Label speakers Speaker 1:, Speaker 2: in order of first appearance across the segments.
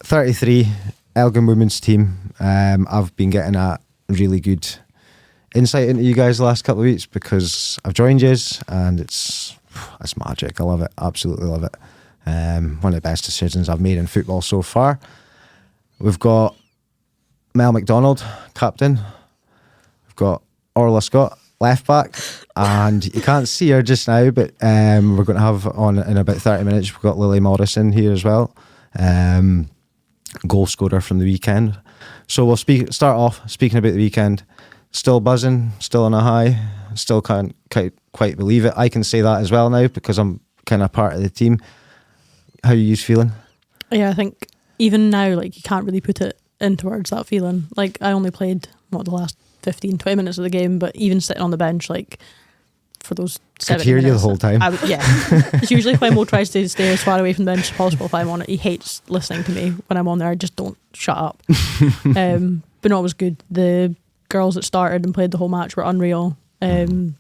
Speaker 1: 33, Elgin women's team. I've been getting a really good insight into you guys the last couple of weeks because I've joined yous and it's magic. I love it. Absolutely love it. One of the best decisions I've made in football so far. We've got Mel McDonald, captain. We've got Orla Scott, left back. And you can't see her just now, but we're going to have on in about 30 minutes. We've got Lily Morrison here as well. Goal scorer from the weekend. So we'll start off speaking about the weekend. Still buzzing, still on a high. Still can't quite believe it. I can say that as well now because I'm kind of part of the team. How are you feeling?
Speaker 2: Yeah, I think even now, like, you can't really put it into words, that feeling. Like, I only played the last 15, 20 minutes of the game, but even sitting on the bench, like, for those 7 minutes.
Speaker 1: I could hear you the whole time.
Speaker 2: It's usually when Mo tries to stay as far away from the bench as possible if I'm on it. He hates listening to me when I'm on there. I just don't shut up. But no, it was good. The girls that started and played the whole match were unreal. And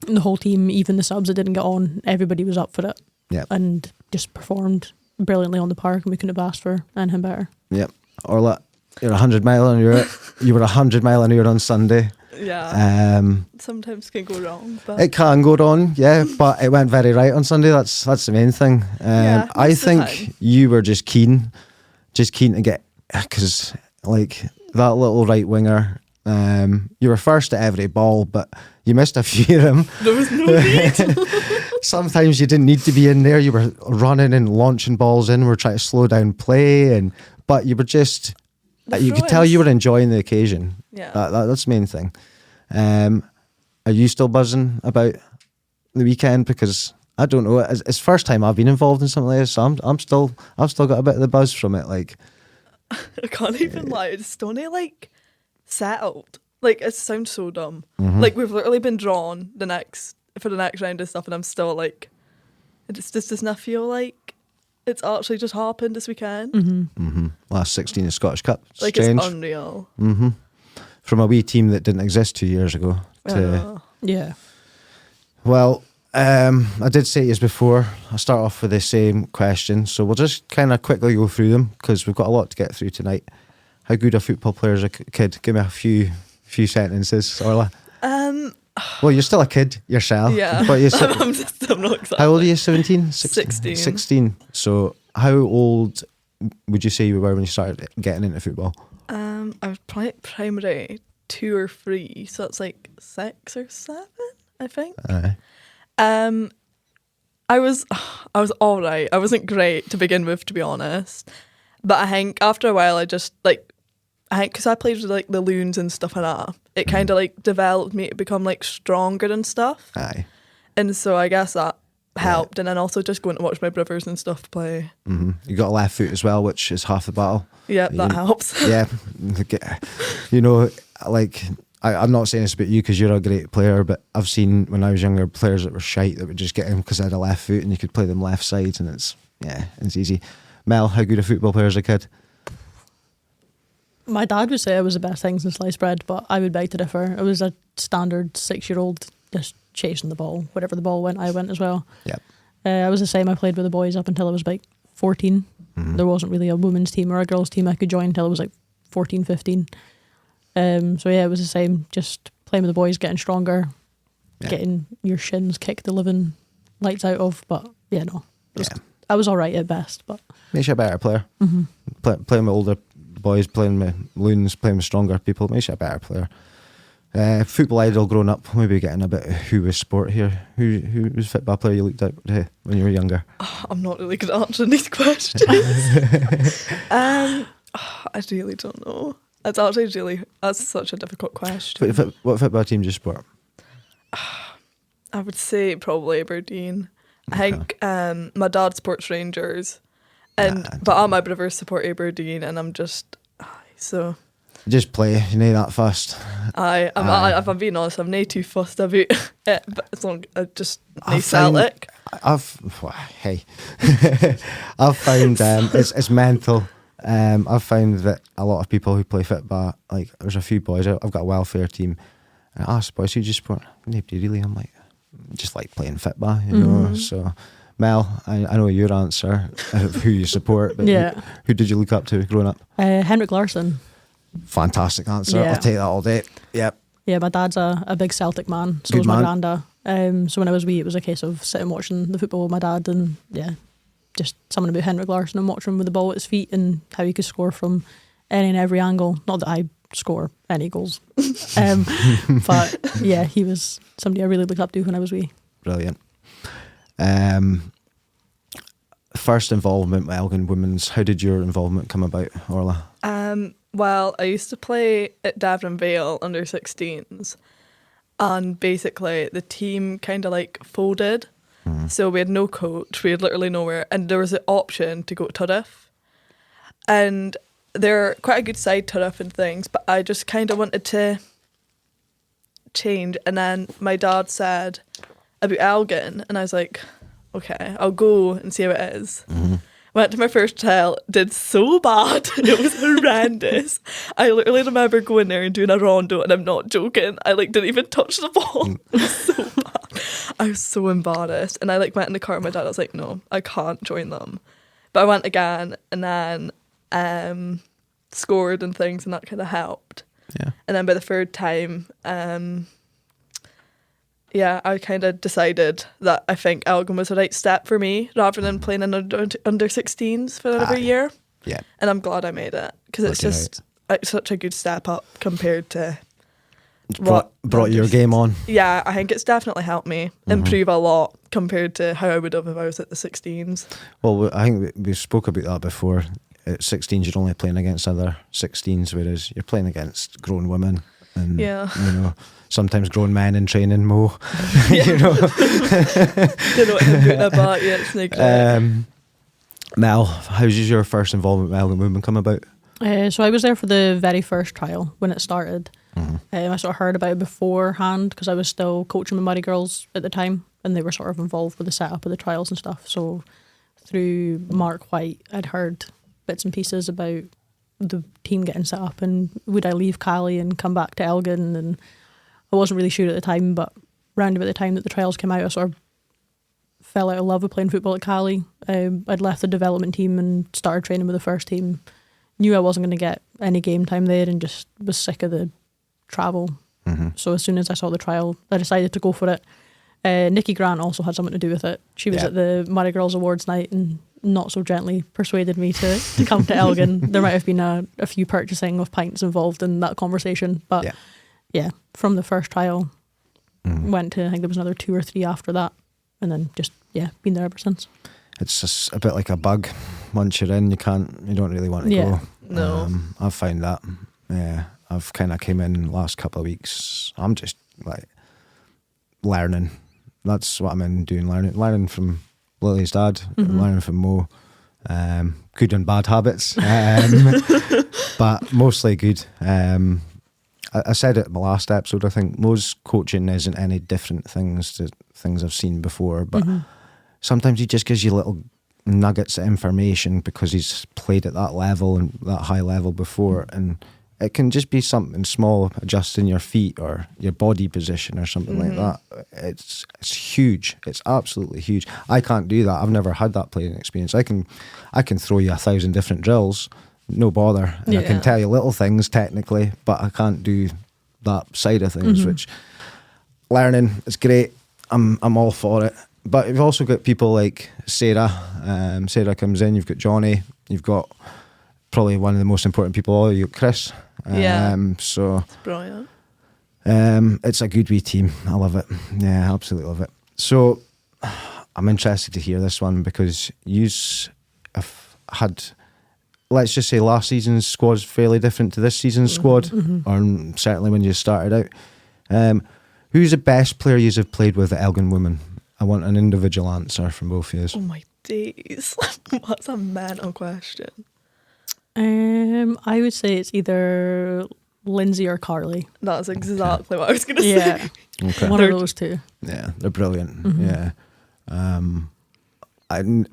Speaker 2: the whole team, even the subs that didn't get on, everybody was up for it.
Speaker 1: Yep.
Speaker 2: And just performed brilliantly on the park, and we couldn't have asked for anything better.
Speaker 1: Yep. Orla, you're 100 mile on your you were 100 mile an hour on Sunday.
Speaker 3: Yeah. Sometimes can go wrong, but
Speaker 1: it can go wrong, yeah, but it went very right on Sunday. That's the main thing. I think you were just keen to get, because like that little right winger, you were first at every ball, but you missed a few of them.
Speaker 3: There was no need.
Speaker 1: Sometimes you didn't need to be in there. You were running and launching balls in. We're trying to slow down play, but you were just. You could tell you were enjoying the occasion.
Speaker 3: Yeah,
Speaker 1: that's the main thing. Are you still buzzing about the weekend? Because I don't know. It's the first time I've been involved in something like this, so I've still got a bit of the buzz from it. Like,
Speaker 3: I can't even lie. It's only like settled. Like, it sounds so dumb.
Speaker 1: Mm-hmm.
Speaker 3: Like, we've literally been drawn for the next round of stuff, and I'm still like, it just doesn't feel like it's actually just happened this weekend.
Speaker 1: Last 16 of Scottish Cup.
Speaker 3: Like,
Speaker 1: strange.
Speaker 3: it's unreal.
Speaker 1: From a wee team that didn't exist 2 years ago.
Speaker 2: Yeah.
Speaker 1: Well, I did say to you before, I'll start off with the same question. So we'll just kind of quickly go through them because we've got a lot to get through tonight. How good a football player is a kid? Give me a few sentences, Orla. Well, you're still a kid yourself.
Speaker 3: Yeah.
Speaker 1: But
Speaker 3: I'm not exactly.
Speaker 1: How old are you? 17?
Speaker 3: 16.
Speaker 1: 16. So how old would you say you were when you started getting into football?
Speaker 3: I was probably at primary 2 or 3, so it's like 6 or 7, I think. I was all right. I wasn't great to begin with, to be honest. But I think after a while, because I played with like the loons and stuff like that, it kind of like developed me to become like stronger and stuff.
Speaker 1: Aye.
Speaker 3: And so I guess that helped. And then also just going to watch my brothers and stuff play.
Speaker 1: You got a left foot as well, which is half the battle.
Speaker 3: Yeah, that helps.
Speaker 1: Yeah. You know, like, I'm not saying this about you because you're a great player, but I've seen when I was younger players that were shite that would just get in because they had a left foot and you could play them left sides and it's easy. Mel, how good a football player as a kid?
Speaker 2: My dad would say I was the best thing since sliced bread, but I would beg to differ. I was a standard 6-year-old just chasing the ball. Whatever the ball went, I went as well.
Speaker 1: Yep.
Speaker 2: I was the same. I played with the boys up until I was like 14. There wasn't really a women's team or a girls' team I could join until I was like 14, 15. So yeah, it was the same. Just playing with the boys, getting stronger, getting your shins kicked the living lights out of. But yeah, no. I was all right at best. But
Speaker 1: makes you a better player. Playing with older boys, playing with loons, playing with stronger people, makes you a better player. Football idol growing up, maybe getting a bit of who was sport here. Who was football player you looked at when you were younger?
Speaker 3: I'm not really good at answering these questions. I really don't know. That's such a difficult question.
Speaker 1: What football team do you support?
Speaker 3: I would say probably Aberdeen. Okay. I think my dad supports Rangers, but all my brothers support Aberdeen, and I'm just so.
Speaker 1: Just play, you know that fast.
Speaker 3: If I'm being honest, I'm not too fussed about it, but as long as I just Celtic.
Speaker 1: I've found it's mental. I've found that a lot of people who play football, like there's a few boys. I've got a welfare team, and I ask boys who do you support? Nobody really. I'm like, just like playing football, you know. So Mel, I know your answer of who you support, but
Speaker 2: Yeah.
Speaker 1: who did you look up to growing up?
Speaker 2: Henrik Larsson.
Speaker 1: Fantastic answer.
Speaker 2: Yeah.
Speaker 1: I'll take that all day. Yep.
Speaker 2: Yeah, my dad's a big Celtic man, so
Speaker 1: Good
Speaker 2: was my
Speaker 1: man.
Speaker 2: granda. So when I was wee, it was a case of sitting watching the football with my dad, and yeah, just something about Henrik Larsson and watching him with the ball at his feet and how he could score from any and every angle. Not that I score any goals, but yeah, he was somebody I really looked up to when I was wee.
Speaker 1: Brilliant. First involvement with Elgin Women's. How did your involvement come about, Orla?
Speaker 3: Well, I used to play at Davern Vale under 16s, and basically the team kind of like folded. So we had no coach, we had literally nowhere, and there was an option to go to Turriff. And they're quite a good side, Turriff and things, but I just kind of wanted to change. And then my dad said about Elgin, and I was like, okay, I'll go and see how it is. Went to my first trial, did so bad. It was horrendous. I literally remember going there and doing a rondo, and I'm not joking. I didn't even touch the ball. It was so bad. I was so embarrassed. And I went in the car with my dad. I was like, no, I can't join them. But I went again, and then scored and things, and that kind of helped.
Speaker 1: Yeah.
Speaker 3: And then by the third time, I kind of decided that I think Elgin was the right step for me rather than playing in under 16s for another year.
Speaker 1: Yeah.
Speaker 3: And I'm glad I made it because it's
Speaker 1: Working
Speaker 3: just such a good step up compared to
Speaker 1: Brought your game on.
Speaker 3: Yeah, I think it's definitely helped me improve a lot compared to how I would have if I was at the 16s.
Speaker 1: Well, I think we spoke about that before. At 16s, you're only playing against other 16s, whereas you're playing against grown women. And, sometimes grown men in training, Mo.
Speaker 3: Don't know what I'm doing about yet. It's not great.
Speaker 1: Mel, how's your first involvement with Elgin Women come about?
Speaker 2: So I was there for the very first trial when it started. I sort of heard about it beforehand because I was still coaching the Muddy Girls at the time, and they were sort of involved with the setup of the trials and stuff. So through Mark White, I'd heard bits and pieces about the team getting set up and would I leave Cali and come back to Elgin, and I wasn't really sure at the time, but round about the time that the trials came out, I sort of fell out of love with playing football at Cali. I'd left the development team and started training with the first team. Knew I wasn't going to get any game time there and just was sick of the travel. So as soon as I saw the trial, I decided to go for it. Nikki Grant also had something to do with it. She was at the Murray Girls Awards night and not so gently persuaded me to come to Elgin. There might have been a few purchasing of pints involved in that conversation, but yeah, from the first trial, went to, I think there was another 2 or 3 after that, and then just, been there ever since.
Speaker 1: It's just a bit like a bug. Once you're in, you don't really want to go.
Speaker 3: No.
Speaker 1: I've found that. Yeah, I've kind of came in last couple of weeks. I'm just learning. That's what I'm in doing, learning from Lily's dad, learning from Mo. Good and bad habits, but mostly good. I said it in my last episode, I think Mo's coaching isn't any different things to things I've seen before, but sometimes he just gives you little nuggets of information because he's played at that level and that high level before, and it can just be something small, adjusting your feet or your body position or something like that. It's huge. It's absolutely huge. I can't do that. I've never had that playing experience. I can throw you 1,000 different drills, no bother, and I can tell you little things technically, but I can't do that side of things. Which learning is great. I'm all for it. But you've also got people like Sarah. Sarah comes in. You've got Johnny. You've got probably one of the most important people. You've got Chris. So
Speaker 3: It's brilliant.
Speaker 1: It's a good wee team. I love it. Yeah, absolutely love it. So I'm interested to hear this one because you've had, let's just say, last season's squad's fairly different to this season's squad, or certainly when you started out. Who's the best player you have played with at Elgin Women? I want an individual answer from both of you.
Speaker 3: Oh my days. What's a mental question?
Speaker 2: I would say it's either Lindsay or Carly.
Speaker 3: That's exactly what I was going to say.
Speaker 2: Yeah, one of those two.
Speaker 1: Yeah, they're brilliant. Yeah, I'm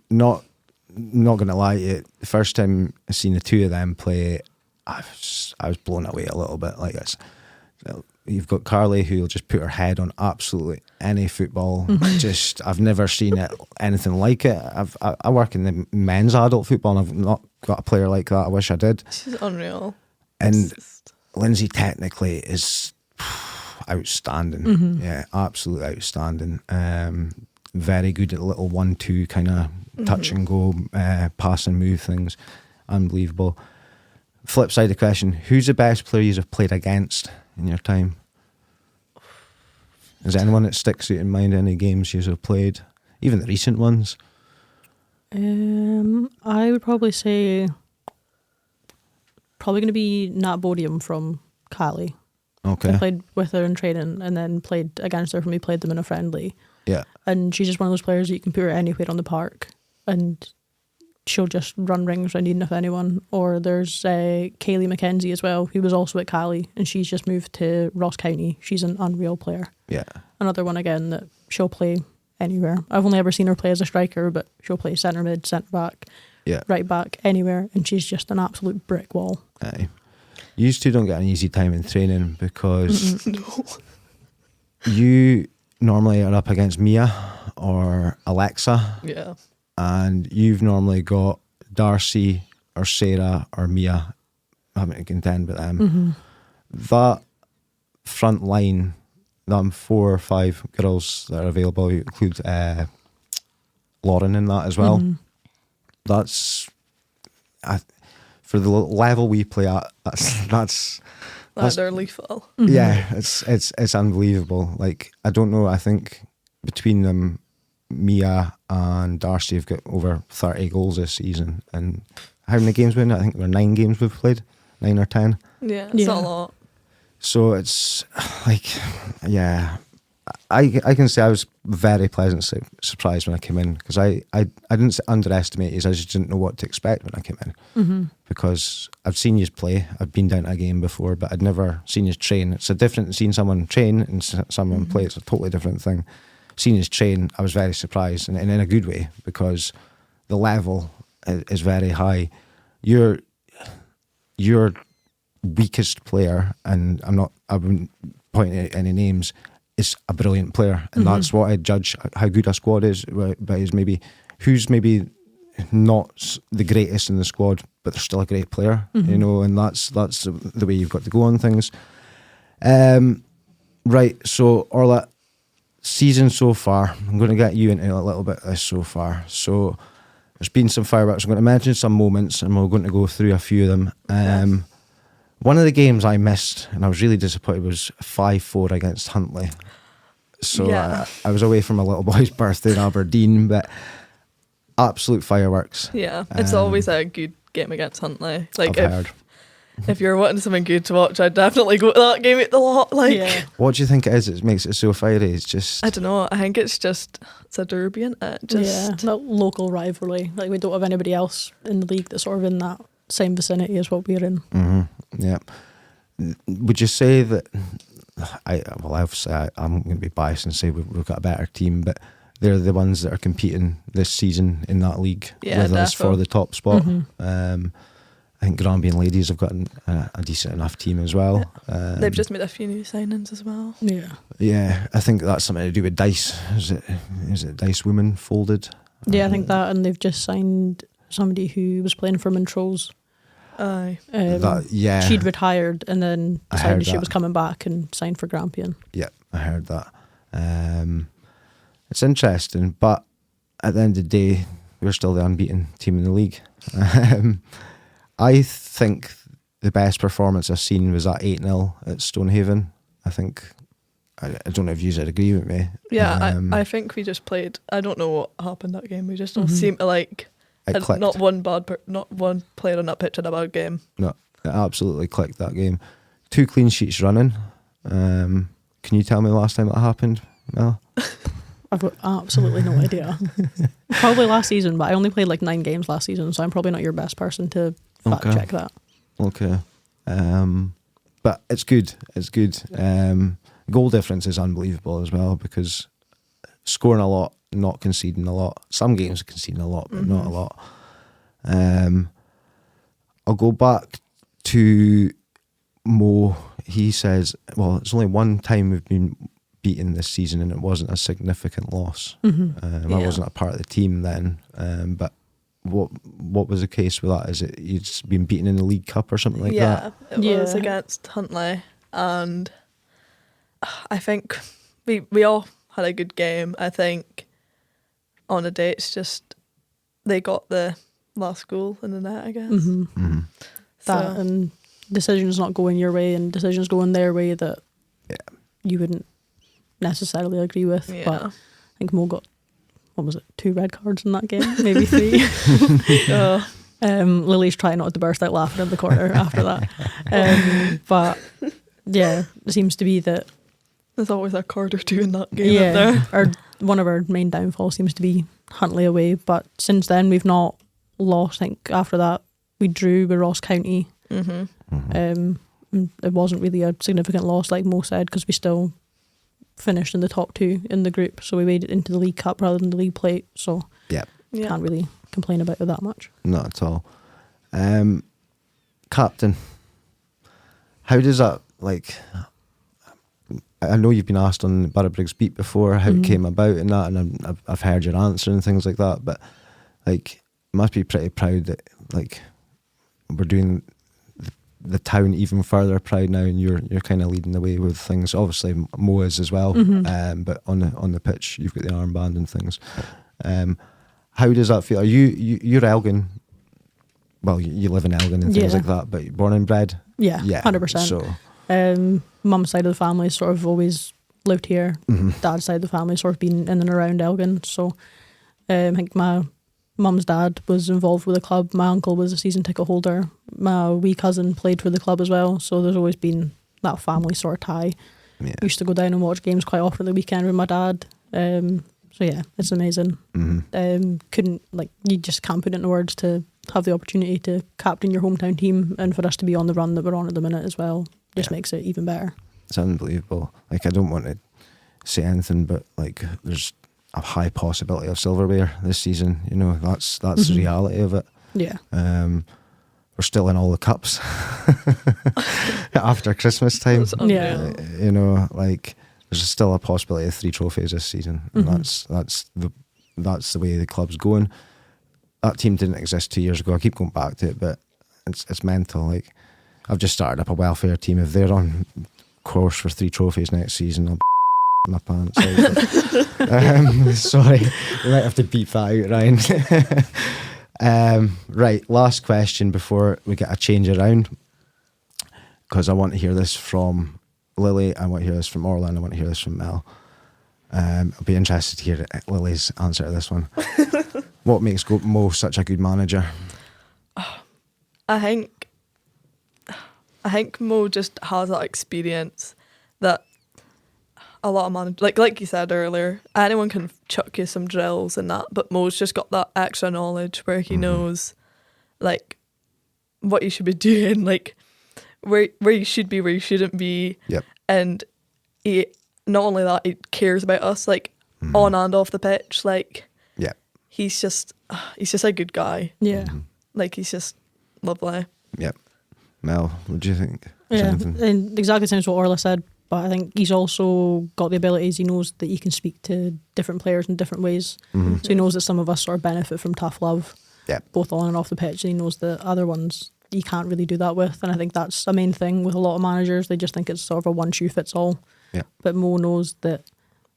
Speaker 1: not going to lie to you. The first time I seen the two of them play, I was blown away a little bit. Like this, you've got Carly who'll just put her head on absolutely any football. Just I've never seen anything like it. I work in the men's adult football, and I've not got a player like that. I wish I did.
Speaker 3: She's unreal.
Speaker 1: And Lindsay technically is outstanding. Yeah, absolutely outstanding. Very good at little 1-2 kind of touch and go, pass and move things. Unbelievable. Flip side of the question: who's the best player you have played against in your time? Is there anyone that sticks out in mind? Any games you have played, even the recent ones?
Speaker 2: I would probably say going to be Nat Bodium from Cali.
Speaker 1: Okay.
Speaker 2: I played with her in training and then played against her when we played them in a friendly.
Speaker 1: Yeah.
Speaker 3: And
Speaker 2: she's just one of those players that you can put her anywhere on the park and she'll just run rings around even if anyone. Or there's Kaylee McKenzie as well, who was also at Cali, and she's just moved to Ross County. She's an unreal player.
Speaker 1: Yeah.
Speaker 2: Another one again that she'll play anywhere. I've only ever seen her play as a striker, but she'll play centre mid, centre back, right back, anywhere, and she's just an absolute brick wall.
Speaker 1: Aye. You two don't get an easy time in training because you normally are up against Mia or Alexa.
Speaker 3: Yeah.
Speaker 1: And you've normally got Darcy or Sarah or Mia having to contend with them. That front line, them 4 or 5 girls that are available, you include Lauren in that as well. That's for the level we play at. That's
Speaker 3: they're lethal.
Speaker 1: Yeah, it's unbelievable. Like, I don't know. I think between them, Mia and Darcy have got over 30 goals this season. And how many games I think there were 9 games we've played, 9 or 10.
Speaker 3: Yeah, it's not a lot.
Speaker 1: So it's like, yeah, I can say I was very pleasantly surprised when I came in, because I didn't underestimate you. I just didn't know what to expect when I came in, because I've seen you play. I've been down to a game before, but I'd never seen you train. It's a different seeing someone train and someone play. It's a totally different thing. Seeing you train, I was very surprised, and in a good way, because the level is very high. Your weakest player, and I wouldn't point out any names, is a brilliant player, and that's what I judge how good a squad is by, is maybe who's maybe not the greatest in the squad, but they're still a great player, you know, and that's the way you've got to go on things. Right, so Orla, season so far, I'm going to get you into a little bit of this so far. So there's been some fireworks. I'm going to mention some moments, and we're going to go through a few of them. One of the games I missed, and I was really disappointed, was 5-4 against Huntly. So I was away from my little boy's birthday in Aberdeen, but absolute fireworks.
Speaker 3: Yeah, it's always a good game against Huntly. Like,
Speaker 1: I've heard.
Speaker 3: If you're wanting something good to watch, I'd definitely go to that game at the lot. Like,
Speaker 1: what do you think it is? It makes it so fiery. It's just,
Speaker 3: I don't know. I think it's a derby, isn't it?
Speaker 2: That local rivalry. Like, we don't have anybody else in the league that's sort of in that same vicinity as what we're in.
Speaker 1: Yeah. Would you say that? Obviously I'm going to be biased and say we've got a better team, but they're the ones that are competing this season in that league with us for the top spot. I think Granby and Ladies have got a decent enough team as well.
Speaker 3: They've just made a few new signings as well.
Speaker 1: Yeah, I think that's something to do with Dice. Is it Dice Women folded?
Speaker 2: Yeah, I think that, and they've just signed somebody who was playing for Montrose.
Speaker 3: Aye.
Speaker 2: She'd retired and then decided she was coming back and signed for Grampian.
Speaker 1: Yeah, I heard that. It's interesting, but at the end of the day, we're still the unbeaten team in the league. I think the best performance I've seen was that 8-0 at Stonehaven. I think, I don't know if you would agree with me.
Speaker 3: Yeah, I think we just played, I don't know what happened that game. We just all seemed to not one player on that pitch had a bad game. No,
Speaker 1: it absolutely clicked that game. 2 clean sheets running. Can you tell me the last time that happened, Mel?
Speaker 2: I've got absolutely no idea. Probably last season, but I only played like 9 games last season, so I'm probably not your best person to fact check that.
Speaker 1: Okay. But it's good. It's good. Goal difference is unbelievable as well, because scoring a lot, not conceding a lot. Some games are conceding a lot, but not a lot. I'll go back to Mo. He says, well, it's only one time we've been unbeaten this season, and it wasn't a significant loss. I wasn't a part of the team then, but what was the case with that? Is it you'd been beaten in the League Cup or something like that?
Speaker 3: Yeah, it was against Huntly, and I think we all had a good game. I think on the day it's just they got the last goal in the net, I guess.
Speaker 2: That and decisions not going your way and decisions going their way that you wouldn't necessarily agree with.
Speaker 3: Yeah.
Speaker 2: But I think Mo got, what was it, 2 red cards in that game, maybe 3. Lily's trying not to burst out laughing in the corner after that. But yeah, it seems to be that
Speaker 3: there's always a card or 2 in that game. There.
Speaker 2: One of our main downfalls seems to be Huntly away. But since then, we've not lost. I think after that, we drew with Ross County. It wasn't really a significant loss, like Mo said, because we still finished in the top 2 in the group. So we made it into the League Cup rather than the League Plate. So can't really complain about it that much.
Speaker 1: Not at all. Captain, how does that, like, I know you've been asked on Barrabriggs Beat before how it came about and that, and I've heard your answer and things like that, but like, you must be pretty proud that like we're doing the town even further proud now, and you're kind of leading the way with things. Obviously Mo is as well, but on the pitch you've got the armband and things. How does that feel? Are you're Elgin? Well, you live in Elgin and things like that, but you're born and bred.
Speaker 2: Yeah, 100%.
Speaker 1: So,
Speaker 2: mum's side of the family sort of always lived here. Dad's side of the family sort of been in and around Elgin. So, I think my mum's dad was involved with the club. My uncle was a season ticket holder. My wee cousin played for the club as well. So there's always been that family sort of tie. Yeah. Used to go down and watch games quite often the weekend with my dad. So yeah, it's amazing. You just can't put it into words to have the opportunity to captain your hometown team, and for us to be on the run that we're on at the minute as well just makes it even better.
Speaker 1: It's unbelievable. Like, I don't want to say anything, but like, there's a high possibility of silverware this season. You know, that's the reality of it.
Speaker 2: Yeah.
Speaker 1: We're still in all the cups after Christmas time.
Speaker 2: Yeah.
Speaker 1: You know, like, there's still a possibility of 3 trophies this season, and that's the way the club's going. That team didn't exist 2 years ago. I keep going back to it, but it's mental. Like, I've just started up a welfare team. If they're on course for 3 trophies next season, I'll my pants out. Sorry, we might have to beep that out, Ryan. Right, last question before we get a change around, because I want to hear this from Lily, I want to hear this from Orla, and I want to hear this from Mel. I'll be interested to hear Lily's answer to this one. What makes Mo such a good manager?
Speaker 3: I think Mo just has that experience that a lot of managers, like you said earlier, anyone can chuck you some drills and that, but Mo's just got that extra knowledge where he knows like what you should be doing, like where you should be, where you shouldn't be.
Speaker 1: Yep.
Speaker 3: And he, not only that, he cares about us, like on and off the pitch. Like, he's just a good guy.
Speaker 2: Yeah.
Speaker 3: Like, he's just lovely.
Speaker 1: Yep. Mel, what do you think?
Speaker 2: Yeah, and exactly the same as what Orla said, but I think he's also got the abilities. He knows that he can speak to different players in different ways. So he knows that some of us sort of benefit from tough love, both on and off the pitch, and he knows that other ones you can't really do that with. And I think that's a main thing with a lot of managers. They just think it's sort of a one-shoe-fits-all. Yeah. But Mo knows that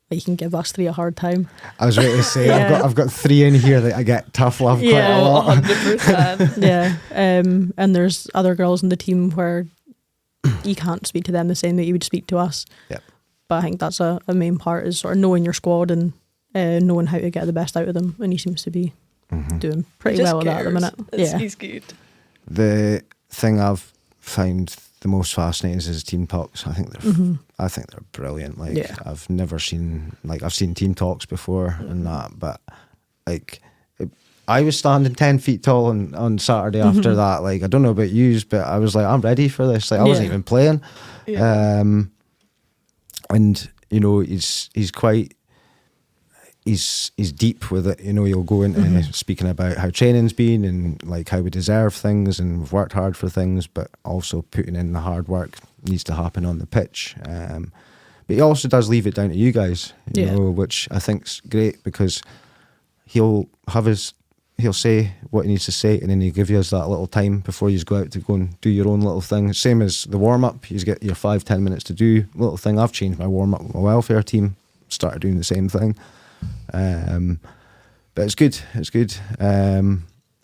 Speaker 2: he can give us 3 a hard time. I
Speaker 1: was ready to say, I've got 3 in here that I get tough love quite a lot.
Speaker 3: 100%.
Speaker 2: Yeah. And there's other girls in the team where you can't speak to them the same way you would speak to us.
Speaker 1: Yep.
Speaker 2: But I think that's a main part, is sort of knowing your squad and knowing how to get the best out of them. And he seems to be doing pretty well at that at the minute.
Speaker 3: He's good.
Speaker 1: The thing I've found the most fascinating is his team talks. I think they're brilliant. Like, I've never seen, like, I've seen team talks before and that, but like, I was standing 10 feet tall on Saturday after that. Like, I don't know about yous, but I was like, I'm ready for this. Like, I wasn't even playing. Yeah. And you know, he's deep with it. You know, he'll go into speaking about how training's been and like how we deserve things and we've worked hard for things, but also putting in the hard work needs to happen on the pitch. But he also does leave it down to you guys, you
Speaker 2: Yeah.
Speaker 1: know, which I think's great because he'll say what he needs to say, and then he'll give you that little time before you go out to go and do your own little thing. Same as the warm up, you get your 5-10 minutes to do little thing. I've changed my warm up with my welfare team, started doing the same thing. But it's good. It's good.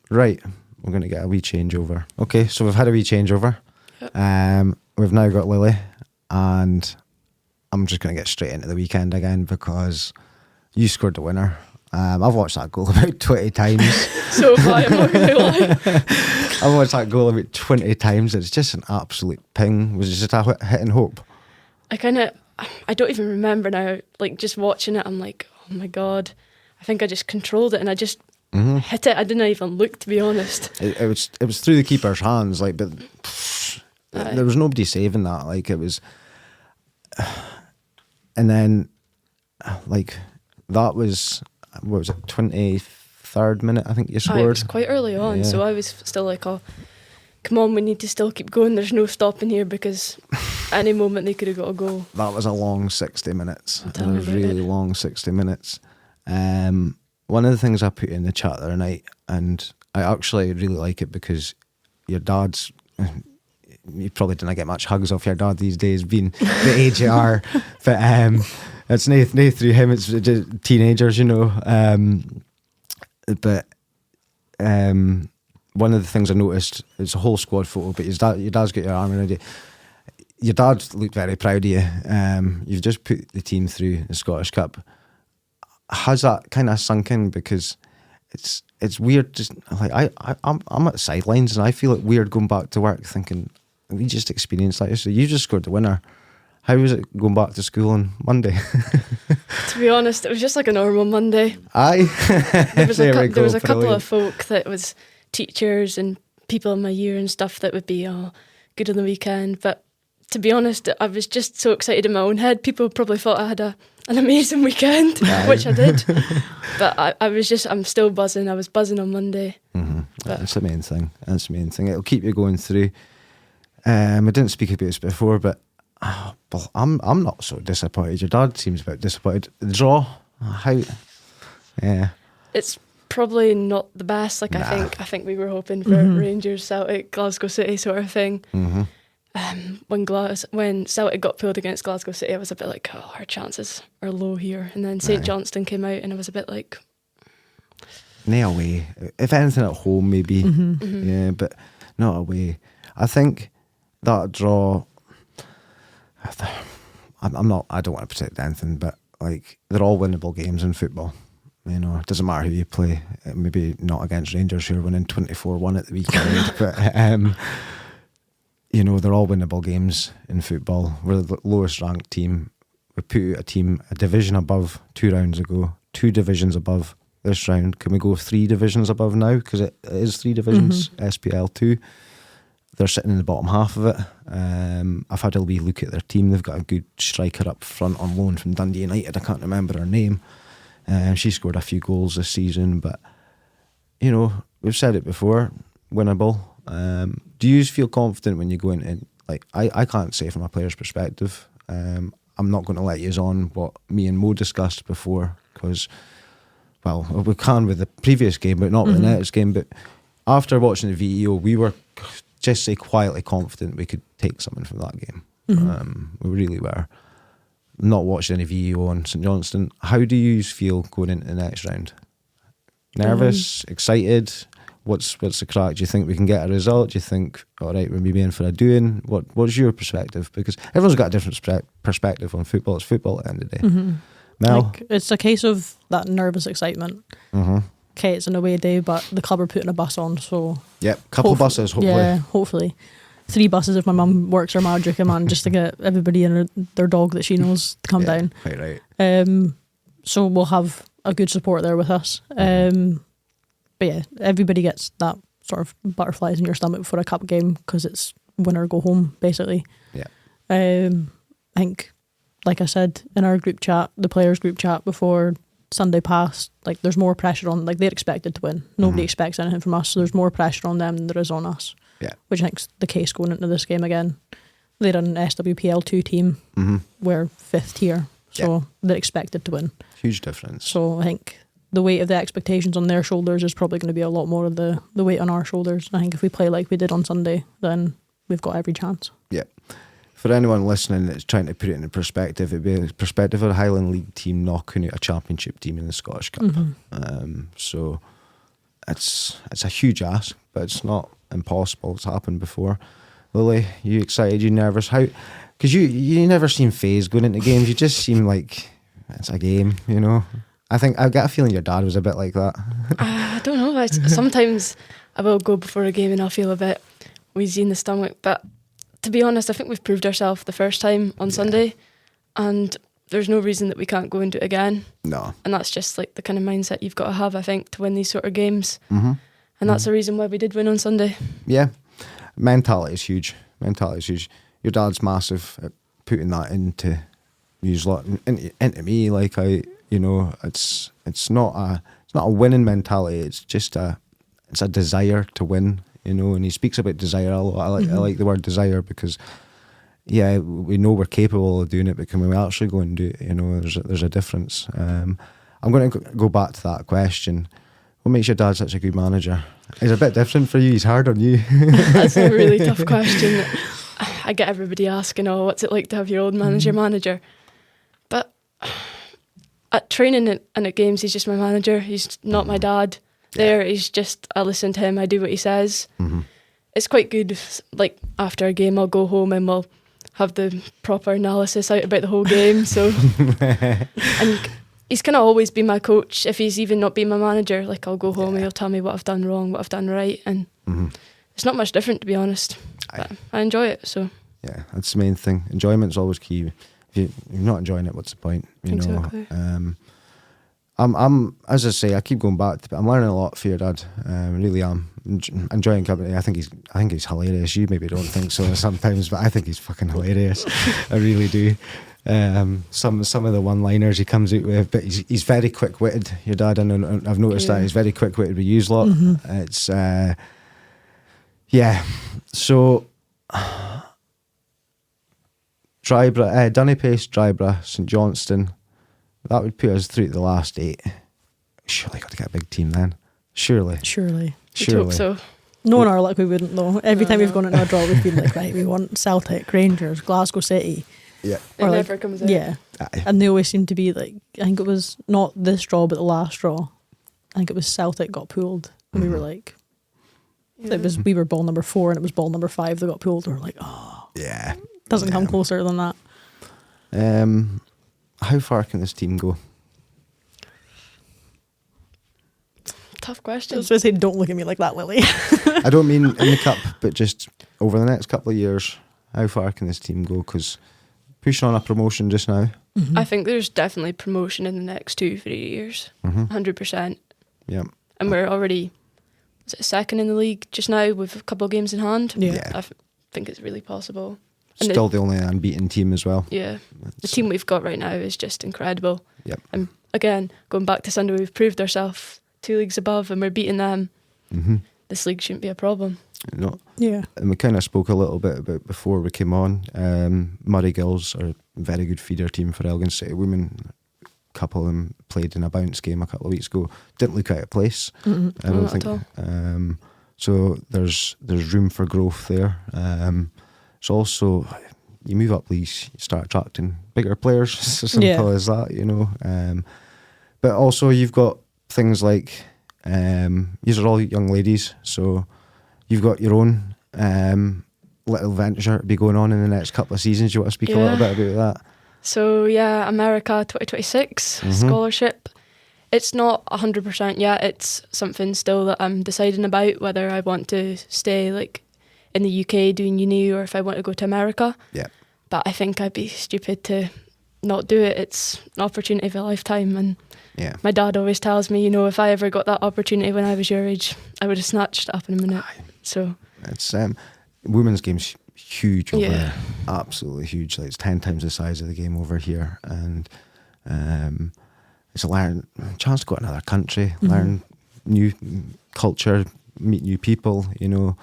Speaker 1: Right, we're going to get a wee changeover. Okay, so we've had a wee changeover.
Speaker 3: Yep.
Speaker 1: We've now got Lily, and I'm just going to get straight into the weekend again because you scored the winner. I've watched that goal about 20 times.
Speaker 3: So have I, I'm not going to lie.
Speaker 1: I've watched that goal about 20 times. It's just an absolute ping. Was it just a hit and hope?
Speaker 4: I don't even remember now. Like, just watching it, I'm like, oh my God. I think I just controlled it and I just hit it. I didn't even look, to be honest.
Speaker 1: It was through the keeper's hands, like, but there was nobody saving that. Like, it was, and then, like, that was, what was it, 23rd minute? I think you scored.
Speaker 4: It was quite early on, so I was still like, oh, come on, we need to still keep going. There's no stopping here because any moment they could have got a goal.
Speaker 1: That was a long 60 minutes. It
Speaker 4: Tell me
Speaker 1: was
Speaker 4: about
Speaker 1: really
Speaker 4: it.
Speaker 1: long 60 minutes. One of the things I put in the chat the other night, and I actually really like it because your dad's, you probably didn't get much hugs off your dad these days, being the age you are, but it's no through him, it's just teenagers, you know. But one of the things I noticed, it's a whole squad photo, but your dad's got your arm around you. Your dad looked very proud of you. You've just put the team through the Scottish Cup. Has that kind of sunk in? Because it's weird. Just like I'm at the sidelines and I feel it weird going back to work, thinking we just experienced that. So you just scored the winner. How was it going back to school on Monday?
Speaker 4: To be honest, it was just like a normal Monday.
Speaker 1: Aye.
Speaker 4: There was a couple
Speaker 1: brilliant.
Speaker 4: of folk that was teachers and people in my year and stuff that would be good on the weekend. But to be honest, I was just so excited in my own head. People probably thought I had an amazing weekend, which I did. But I'm still buzzing. I was buzzing on Monday.
Speaker 1: Mm-hmm. That's the main thing. It'll keep you going through. I didn't speak about this before, but I'm not so disappointed. Your dad seems a bit disappointed. The draw, how? Yeah.
Speaker 4: It's probably not the best. Like,
Speaker 1: Nah.
Speaker 4: I think we were hoping for Rangers, Celtic, Glasgow City sort of thing.
Speaker 1: Mm-hmm.
Speaker 4: When Celtic got pulled against Glasgow City, I was a bit like, oh, our chances are low here. And then St Johnstone came out and I was a bit like,
Speaker 1: No away. If anything at home, maybe. Yeah, but not away. I think that draw, I'm not, I don't want to predict anything, but like, they're all winnable games in football. You know, it doesn't matter who you play. Maybe not against Rangers, who are winning 24-1 at the weekend, but you know, they're all winnable games in football. We're the lowest ranked team. We put out a team a division above 2 rounds ago, 2 divisions above this round. Can we go 3 divisions above now? Because it is 3 divisions, SPL 2. They're sitting in the bottom half of it. I've had a wee look at their team. They've got a good striker up front on loan from Dundee United. I can't remember her name. She scored a few goals this season, but you know, we've said it before, winnable. Do you feel confident when you go into, like, I can't say from a player's perspective. I'm not going to let you on what me and Mo discussed before, because, well, we can with the previous game, but not with the next game. But after watching the VEO, we were just say quietly confident we could take something from that game. We really were. Not watching any VEO on St Johnstone. How do you feel going into the next round? Nervous, excited? What's the crack? Do you think we can get a result? Do you think, all right, we're maybe in for a doing? What's your perspective? Because everyone's got a different perspective on football. It's football at the end of the day. Mel?
Speaker 2: Like, it's a case of that nervous excitement. Okay, it's an away day, but the club are putting a bus on, so...
Speaker 1: Yep, couple buses, hopefully.
Speaker 2: Yeah, hopefully. 3 buses if my mum works her magic, man, just to get everybody and their dog that she knows to come down.
Speaker 1: Right.
Speaker 2: So we'll have a good support there with us. But yeah, everybody gets that sort of butterflies in your stomach for a cup game because it's win or go home, basically.
Speaker 1: Yeah.
Speaker 2: I think, like I said in our group chat, the players' group chat before Sunday passed, like, there's more pressure on, like, they're expected to win. Nobody expects anything from us, so there's more pressure on them than there is on us.
Speaker 1: Yeah.
Speaker 2: Which I think's the case going into this game again. They're an SWPL2 team. We're 5th tier, so they're expected to win.
Speaker 1: Huge difference.
Speaker 2: So I think the weight of the expectations on their shoulders is probably going to be a lot more of the weight on our shoulders. I think if we play like we did on Sunday, then we've got every chance.
Speaker 1: Yeah. For anyone listening that's trying to put it into perspective, it'd be a perspective of a Highland League team knocking out a championship team in the Scottish Cup. So it's a huge ask, but it's not impossible. It's happened before. Lily, you excited? You nervous? How? Because you never seem phased going into games. You just seem like it's a game, you know. I get a feeling your dad was a bit like that.
Speaker 4: I don't know. Sometimes I will go before a game and I'll feel a bit wheezy in the stomach. But to be honest, I think we've proved ourselves the first time on Sunday, and there's no reason that we can't go into it again.
Speaker 1: No.
Speaker 4: And that's just like the kind of mindset you've got to have, I think, to win these sort of games. And that's the reason why we did win on Sunday.
Speaker 1: Yeah. Mentality is huge. Your dad's massive at putting that into into me. Like it's not a winning mentality. It's just a desire to win. You know, and he speaks about desire a lot. I like the word desire because, we know we're capable of doing it, but can we actually go and do it? You know, there's a difference. I'm going to go back to that question. What makes your dad such a good manager? He's a bit different for you. He's hard on you.
Speaker 4: That's a really tough question. I get everybody asking, what's it like to have your old manager? But at training and at games, he's just my manager. He's not my dad. He's just, I listen to him, I do what he says. It's quite good. Like after a game, I'll go home and we'll have the proper analysis out about the whole game. So, and he's kind of always been my coach. If he's even not been my manager, like I'll go home and he'll tell me what I've done wrong, what I've done right, and it's not much different, to be honest. But I enjoy it. So
Speaker 1: yeah, that's the main thing. Enjoyment's always key. If you're not enjoying it, what's the point? You
Speaker 4: exactly.
Speaker 1: know. I'm as I say, I keep going back to it. I'm learning a lot for your dad. I really am enjoying company. I think he's hilarious. You maybe don't think so sometimes, but I think he's fucking hilarious. I really do. Some of the one-liners he comes out with, but he's very quick-witted. Your dad, and I've noticed that he's very quick-witted with yous lot. It's So Dunipace, Drybra, St Johnston. That would put us through to the last 8. Surely got to get a big team then. Surely.
Speaker 4: You'd hope so.
Speaker 2: Knowing our luck, we wouldn't though. Every time we've gone into a draw, we've been like, right, we want Celtic, Rangers, Glasgow City.
Speaker 1: Yeah.
Speaker 4: It never comes out.
Speaker 2: Yeah.
Speaker 1: Aye.
Speaker 2: And they always seem to be like, I think it was not this draw, but the last draw. I think it was Celtic got pulled. And we were like, we were ball number 4 and it was ball number 5 that got pulled. We were like,
Speaker 1: Yeah.
Speaker 2: Doesn't come closer than that.
Speaker 1: How far can this team go?
Speaker 4: Tough
Speaker 2: I
Speaker 4: question.
Speaker 2: was going to say, don't look at me like that, Lily.
Speaker 1: I don't mean in the cup, but just over the next couple of years, how far can this team go? Because pushing on a promotion just now.
Speaker 4: I think there's definitely promotion in the next 2-3 years. 100%.
Speaker 1: Yeah.
Speaker 4: And we're already second in the league just now with a couple of games in hand.
Speaker 2: Yeah.
Speaker 4: I think it's really possible. And
Speaker 1: Still the only unbeaten team as well.
Speaker 4: Yeah. The team we've got right now is just incredible.
Speaker 1: Yep.
Speaker 4: And again, going back to Sunday, we've proved ourselves 2 leagues above and we're beating them. This league shouldn't be a problem.
Speaker 1: No.
Speaker 2: Yeah.
Speaker 1: And we kind of spoke a little bit about before we came on. Murray Gills are a very good feeder team for Elgin City Women. A couple of them played in a bounce game a couple of weeks ago. Didn't look out of place. I don't
Speaker 4: Not
Speaker 1: think.
Speaker 4: at all.
Speaker 1: So there's room for growth there. It's also, you move up leagues, you start attracting bigger players. It's as simple as that, you know. But also you've got things like, these are all young ladies, so you've got your own little venture to be going on in the next couple of seasons. You want to speak a little bit about that?
Speaker 4: So yeah, America 2026 scholarship. It's not 100% yet. It's something still that I'm deciding about, whether I want to stay like in the UK doing uni or if I want to go to America.
Speaker 1: Yeah.
Speaker 4: But I think I'd be stupid to not do it. It's an opportunity of a lifetime, and my dad always tells me, you know, if I ever got that opportunity when I was your age, I would have snatched it up in a minute. So it's
Speaker 1: women's game's huge over there, absolutely huge. Like it's 10 times the size of the game over here, and it's a chance to go to another country, learn new culture, meet new people. You know,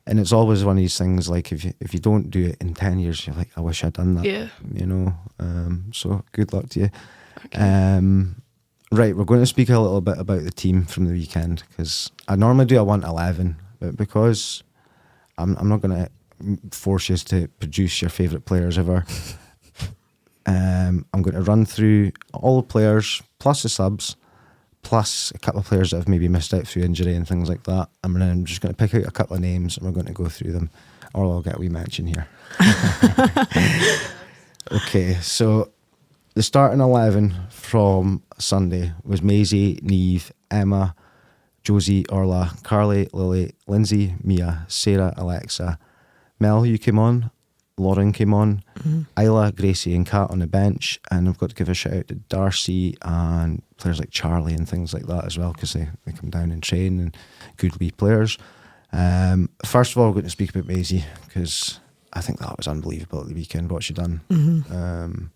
Speaker 1: And it's always one of these things, like if you don't do it in 10 years, you're like, I wish I'd done that.
Speaker 4: Yeah.
Speaker 1: You know. So good luck to you.
Speaker 4: Okay.
Speaker 1: Right, we're going to speak a little bit about the team from the weekend, because I normally do a 1-11, but because I'm not going to force you to produce your favourite players ever. I'm going to run through all the players plus the subs, plus a couple of players that have maybe missed out through injury and things like that. And then I'm just going to pick out a couple of names and we're going to go through them, or I'll get a wee mention here. Okay, so the starting 11 from Sunday was Maisie, Niamh, Emma, Josie, Orla, Carly, Lily, Lindsay, Mia, Sarah, Alexa. Mel, you came on. Lauren came on. Isla, Gracie and Kat on the bench. And I've got to give a shout out to Darcy and players like Charlie and things like that as well, because they come down and train, and good wee players. First of all, we're going to speak about Maisie, because I think that was unbelievable at the weekend, what she done.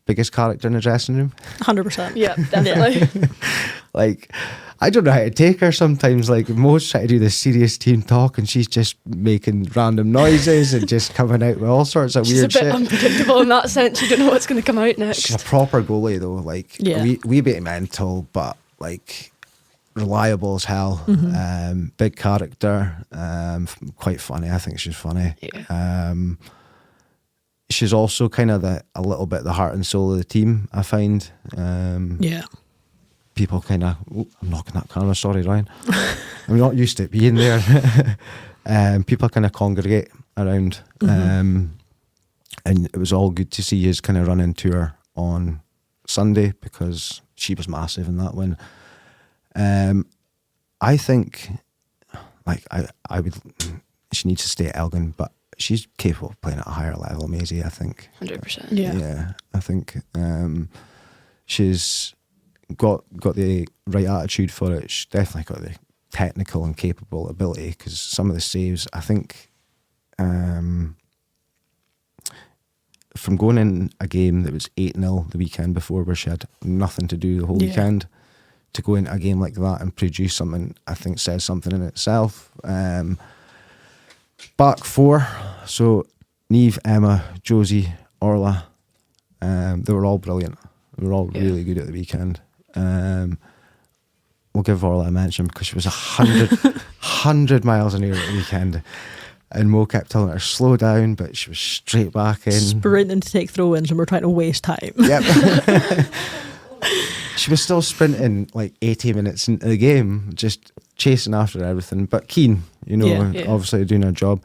Speaker 1: Biggest character in the dressing room.
Speaker 2: 100%.
Speaker 4: Yeah, definitely.
Speaker 1: Like, I don't know how to take her sometimes. Like, most try to do this serious team talk and she's just making random noises and just coming out with all sorts of
Speaker 4: She's
Speaker 1: weird
Speaker 4: a bit
Speaker 1: shit.
Speaker 4: unpredictable in that sense. You don't know what's going to come out next.
Speaker 1: She's a proper goalie though. Like,
Speaker 2: Yeah.
Speaker 1: we bit mental, but like reliable as hell. Big character. Quite funny. I think she's funny.
Speaker 4: Yeah.
Speaker 1: She's also kind of a little bit the heart and soul of the team, I find.
Speaker 2: Yeah.
Speaker 1: People kind of, I'm knocking that camera, sorry Ryan. I'm not used to it being there. People kind of congregate around. And it was all good to see you kind of run into her on Sunday, because she was massive in that win. I think, like, I would, she needs to stay at Elgin, but she's capable of playing at a higher level, Maisie, I think.
Speaker 4: 100%.
Speaker 2: Yeah.
Speaker 1: I think she's got the right attitude for it. She's definitely got the technical and capable ability, because some of the saves, I think, from going in a game that was 8-0 the weekend before, where she had nothing to do the whole weekend, to go into a game like that and produce something, I think says something in itself. Back four, so Niamh, Emma, Josie, Orla, they were all brilliant. They were all really good at the weekend. We'll give Orla a mention, because she was 100 miles an hour at the weekend, and Mo kept telling her slow down, but she was straight back in,
Speaker 2: Sprinting to take throw-ins, and we're trying to waste time.
Speaker 1: Yep. She was still sprinting like 80 minutes into the game, just chasing after everything, but keen, you know, obviously doing her job.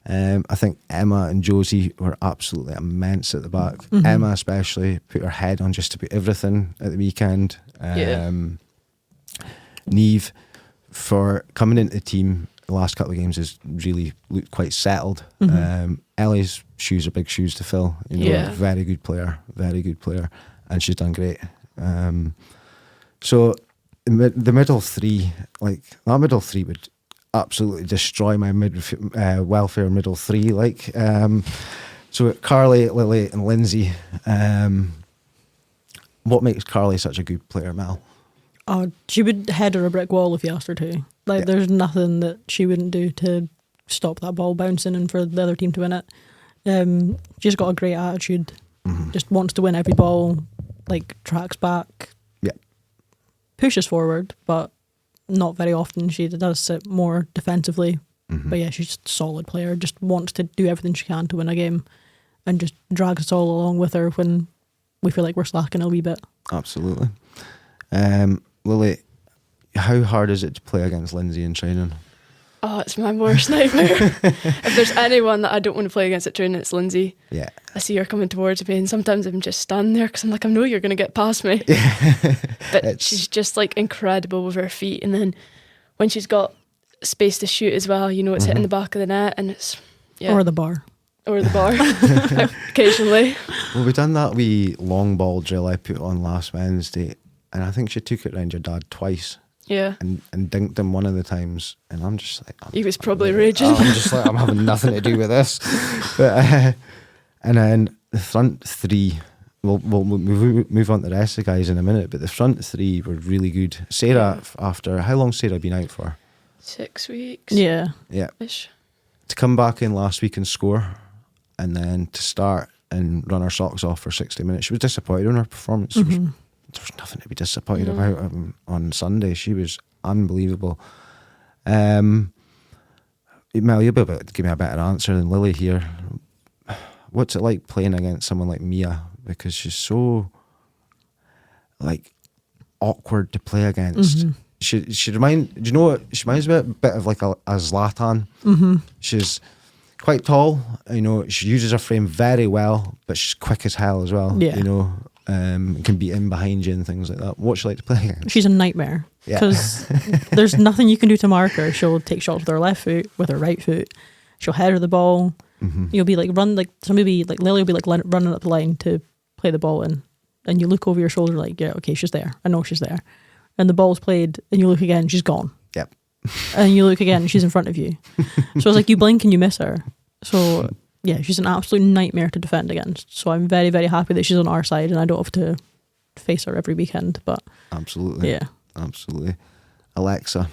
Speaker 1: I think Emma and Josie were absolutely immense at the back. Emma especially put her head on just about everything at the weekend. Niamh, for coming into the team the last couple of games, has really looked quite settled. Ellie's shoes are big shoes to fill. You know, very good player, and she's done great. So the middle three, like that middle three would absolutely destroy my welfare middle three. Like, so Carly, Lily, and Lindsay. What makes Carly such a good player, Mel?
Speaker 2: Oh, she would head her a brick wall if you asked her to. Like, there's nothing that she wouldn't do to stop that ball bouncing and for the other team to win it. She's got a great attitude. Just wants to win every ball. Like, tracks back. Pushes forward, but not very often. She does sit more defensively. But yeah, she's just a solid player. Just wants to do everything she can to win a game, and just drags us all along with her when we feel like we're slacking a wee bit.
Speaker 1: Absolutely. Lily, how hard is it to play against Lindsay in training?
Speaker 4: Oh, it's my worst nightmare. If there's anyone that I don't want to play against at training, it's Lindsay.
Speaker 1: Yeah.
Speaker 4: I see her coming towards me, and sometimes I'm just standing there because I'm like, I know you're going to get past me. But she's just like incredible with her feet. And then when she's got space to shoot as well, you know, it's hitting the back of the net, and it's
Speaker 2: Or the bar.
Speaker 4: Or the bar, occasionally.
Speaker 1: Well, we done that wee long ball drill I put on last Wednesday, and I think she took it round your dad twice.
Speaker 4: Yeah.
Speaker 1: And dinked him one of the times, and I'm just like,
Speaker 4: he was probably raging.
Speaker 1: I'm just like, I'm having nothing to do with this. But and then the front three, we'll move on to the rest of the guys in a minute, but the front three were really good. Sarah, after how long Sarah been out for?
Speaker 4: 6 weeks.
Speaker 2: Yeah.
Speaker 1: Yeah.
Speaker 4: Ish.
Speaker 1: to come back in last week and score, and then to start and run her socks off for 60 minutes. She was disappointed in her performance. There was nothing to be disappointed about on Sunday. She was unbelievable. Mel, you'll be able to give me a better answer than Lily here. What's it like playing against someone like Mia? Because she's so like awkward to play against. She reminds me a bit of like a Zlatan. She's quite tall, you know, she uses her frame very well, but she's quick as hell as well.
Speaker 2: Yeah.
Speaker 1: You know, can be in behind you and things like that. What's she like to play against?
Speaker 2: She's a nightmare because there's nothing you can do to mark her. She'll take shots with her left foot, with her right foot. She'll header the ball. You'll be like Lily will be like running up the line to play the ball in, and you look over your shoulder like, yeah, okay, she's there. I know she's there. And the ball's played, and you look again, she's gone.
Speaker 1: Yep.
Speaker 2: And you look again, she's in front of you. So it's like you blink and you miss her. So yeah, she's an absolute nightmare to defend against. So I'm very, very happy that she's on our side and I don't have to face her every weekend. But
Speaker 1: absolutely,
Speaker 2: yeah,
Speaker 1: absolutely. Alexa,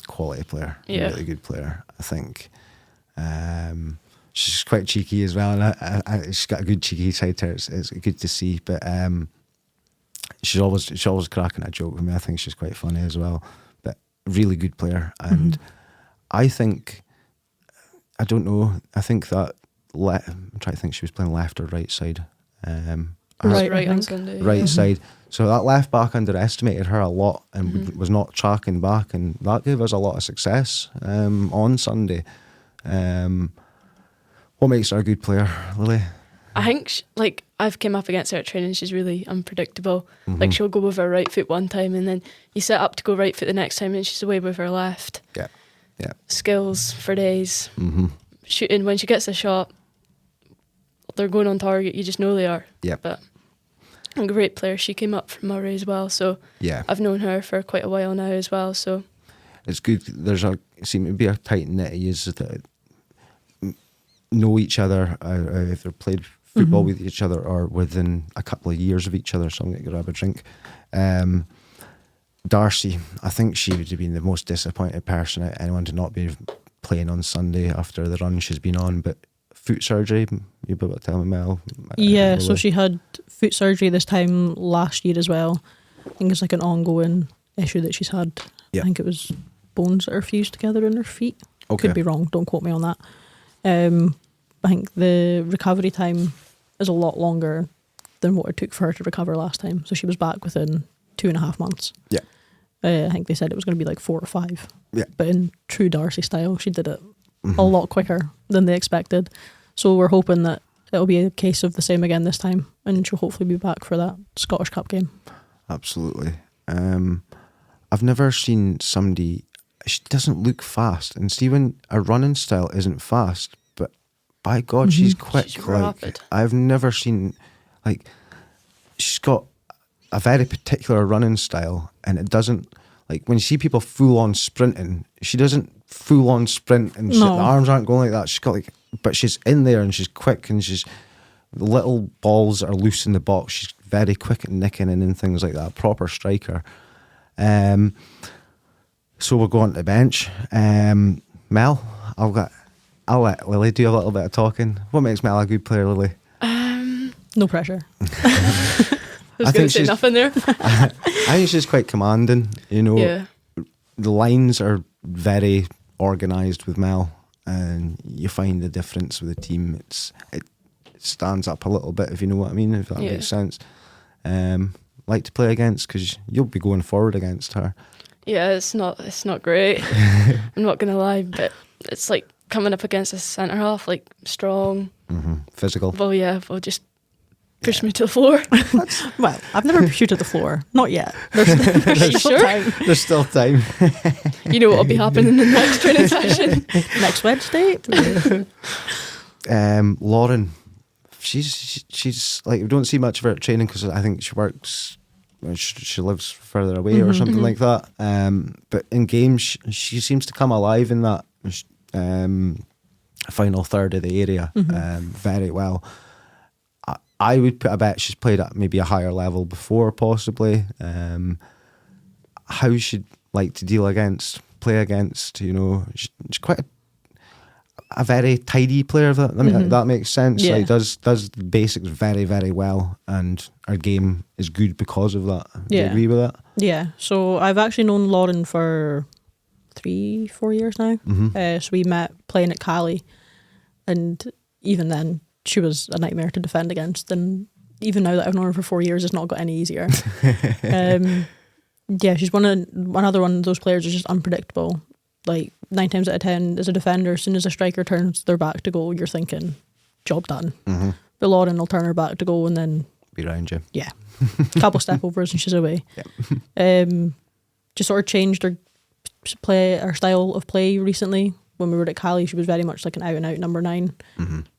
Speaker 1: quality player,
Speaker 4: Yeah.
Speaker 1: really good player. I think she's quite cheeky as well, and she's got a good cheeky side to her. It's good to see, but she's always cracking a joke with me. I think she's quite funny as well. But really good player, and I think. I don't know. I think that I'm trying to think. She was playing left or right side.
Speaker 4: Right on Sunday.
Speaker 1: Right side. So that left back underestimated her a lot and was not tracking back, and that gave us a lot of success on Sunday. What makes her a good player, Lily?
Speaker 4: I think, I've came up against her at training, she's really unpredictable. Like, she'll go with her right foot one time, and then you set up to go right foot the next time, and she's away with her left.
Speaker 1: Yeah. Yeah.
Speaker 4: Skills for days. Shooting, when she gets a shot, they're going on target, you just know they are.
Speaker 1: Yeah.
Speaker 4: But a great player. She came up from Murray as well, so
Speaker 1: Yeah.
Speaker 4: I've known her for quite a while now as well, so
Speaker 1: It's good. There's seem to be a tight knit of yous that know each other, if they've played football with each other or within a couple of years of each other, so I'm going to grab a drink. Darcy, I think she would have been the most disappointed person out of anyone to not be playing on Sunday after the run she's been on, but foot surgery, you'll be able to tell me, Mel?
Speaker 2: Yeah, so she had foot surgery this time last year as well. I think it's like an ongoing issue that she's had.
Speaker 1: Yeah.
Speaker 2: I think it was bones that are fused together in her feet.
Speaker 1: Okay.
Speaker 2: Could be wrong, don't quote me on that. I think the recovery time is a lot longer than what it took for her to recover last time. So she was back within 2.5 months.
Speaker 1: Yeah.
Speaker 2: I think they said it was going to be like 4 or 5.
Speaker 1: Yeah.
Speaker 2: But in true Darcy style, she did it a lot quicker than they expected. So we're hoping that it'll be a case of the same again this time, and she'll hopefully be back for that Scottish Cup game.
Speaker 1: Absolutely. I've never seen somebody, she doesn't look fast, and see when a running style isn't fast, but by God, she's quick.
Speaker 4: She's rapid.
Speaker 1: I've never seen, she's got a very particular running style, and it doesn't, when you see people full on sprinting, she doesn't full on sprint and the arms aren't going like that. She's got but she's in there and she's quick, and the little balls are loose in the box. She's very quick at nicking and things like that. Proper striker. So we'll go on to the bench. Mel, I'll let Lily do a little bit of talking. What makes Mel a good player, Lily?
Speaker 2: No pressure.
Speaker 4: I was going to say nothing there.
Speaker 1: I think she's quite commanding. You know,
Speaker 4: Yeah.
Speaker 1: The lines are very organised with Mel, and you find the difference with the team. It stands up a little bit, if you know what I mean, if that makes sense. Like to play against, because you'll be going forward against her.
Speaker 4: Yeah, it's not great. I'm not going to lie, but it's like coming up against a centre half, strong.
Speaker 1: Physical.
Speaker 4: Well, yeah, will just push me to the floor.
Speaker 2: Well, I've never pushed you to the floor. Not yet. There's
Speaker 4: you
Speaker 2: still
Speaker 4: sure?
Speaker 2: time.
Speaker 1: There's still time.
Speaker 4: You know what will be happening in the next training session.
Speaker 2: Next Wednesday.
Speaker 1: Lauren, she's we don't see much of her at training because I think she works. She lives further away or something like that. But in games, she seems to come alive in that final third of the area very well. I would put a bet she's played at maybe a higher level before, possibly. How she'd like to play against, she's quite a very tidy player. That makes sense.
Speaker 2: Yeah.
Speaker 1: Like does the basics very, very well, and our game is good because of that. Do you
Speaker 2: Yeah.
Speaker 1: agree with that?
Speaker 2: Yeah, so I've actually known Lauren for 3-4 years now. So we met playing at Cali, and even then she was a nightmare to defend against, and even now that I've known her for 4 years, it's not got any easier. Yeah, she's another one of those players who's just unpredictable. Like 9 times out of 10 as a defender, as soon as a striker turns their back to goal, you're thinking job done. But Lauren will turn her back to goal and then
Speaker 1: Be around you.
Speaker 2: yeah, couple step overs and she's away. Just sort of changed her style of play recently. When we were at Cali, she was very much like an out and out number 9,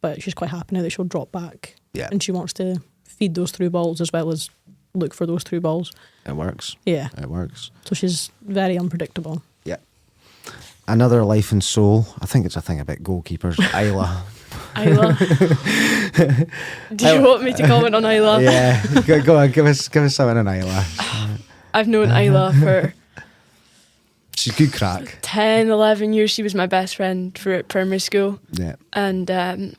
Speaker 2: but she's quite happy now that she'll drop back.
Speaker 1: Yeah.
Speaker 2: And she wants to feed those through balls as well as look for those through balls.
Speaker 1: It works.
Speaker 2: Yeah.
Speaker 1: It works.
Speaker 2: So she's very unpredictable.
Speaker 1: Yeah. Another life and soul. I think it's a thing about goalkeepers. Isla.
Speaker 4: Isla. Do you want me to comment on Isla?
Speaker 1: Yeah. Go on. Give us something on Isla.
Speaker 4: I've known Isla for
Speaker 1: She's good crack.
Speaker 4: 10, 11 years. She was my best friend throughout primary school.
Speaker 1: Yeah.
Speaker 4: And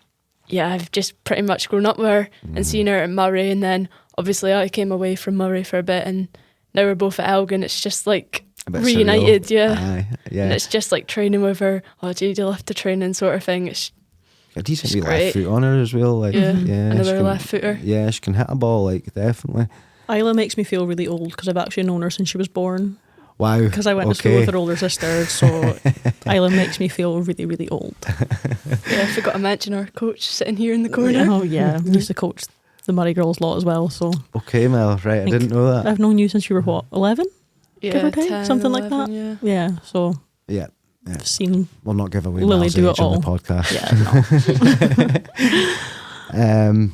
Speaker 4: yeah, I've just pretty much grown up with her and seen her at Murray, and then obviously I came away from Murray for a bit, and now we're both at Elgin. It's just like
Speaker 1: A bit
Speaker 4: reunited,
Speaker 1: surreal.
Speaker 4: yeah.
Speaker 1: Aye, yeah.
Speaker 4: And it's just like training with her. Oh, do you need to lift the training sort of thing? It's
Speaker 1: A decent
Speaker 4: It's
Speaker 1: wee left
Speaker 4: great.
Speaker 1: foot on her as well. Like,
Speaker 4: Yeah,
Speaker 1: she
Speaker 4: another
Speaker 1: can-
Speaker 4: left footer.
Speaker 1: Yeah, she can hit a ball, like, definitely.
Speaker 2: Isla makes me feel really old because I've actually known her since she was born.
Speaker 1: Wow.
Speaker 2: Because I went to school with her older sister, so Isla makes me feel really, really old.
Speaker 4: Yeah, I forgot to mention our coach sitting here in the corner.
Speaker 2: Oh yeah, I used to coach the Murray girls lot as well. So
Speaker 1: Okay, Mel, right, I
Speaker 2: think
Speaker 1: didn't know that.
Speaker 2: I've known you since you were what, 11?
Speaker 4: Yeah,
Speaker 2: Give or take,
Speaker 4: 10,
Speaker 2: something like
Speaker 4: 11,
Speaker 2: that.
Speaker 4: Yeah.
Speaker 2: Yeah. So
Speaker 1: Yeah.
Speaker 2: I've seen.
Speaker 1: We'll not give away
Speaker 2: Lily
Speaker 1: Mel's
Speaker 2: do
Speaker 1: age
Speaker 2: it
Speaker 1: on
Speaker 2: all.
Speaker 1: the podcast.
Speaker 2: Yeah. No.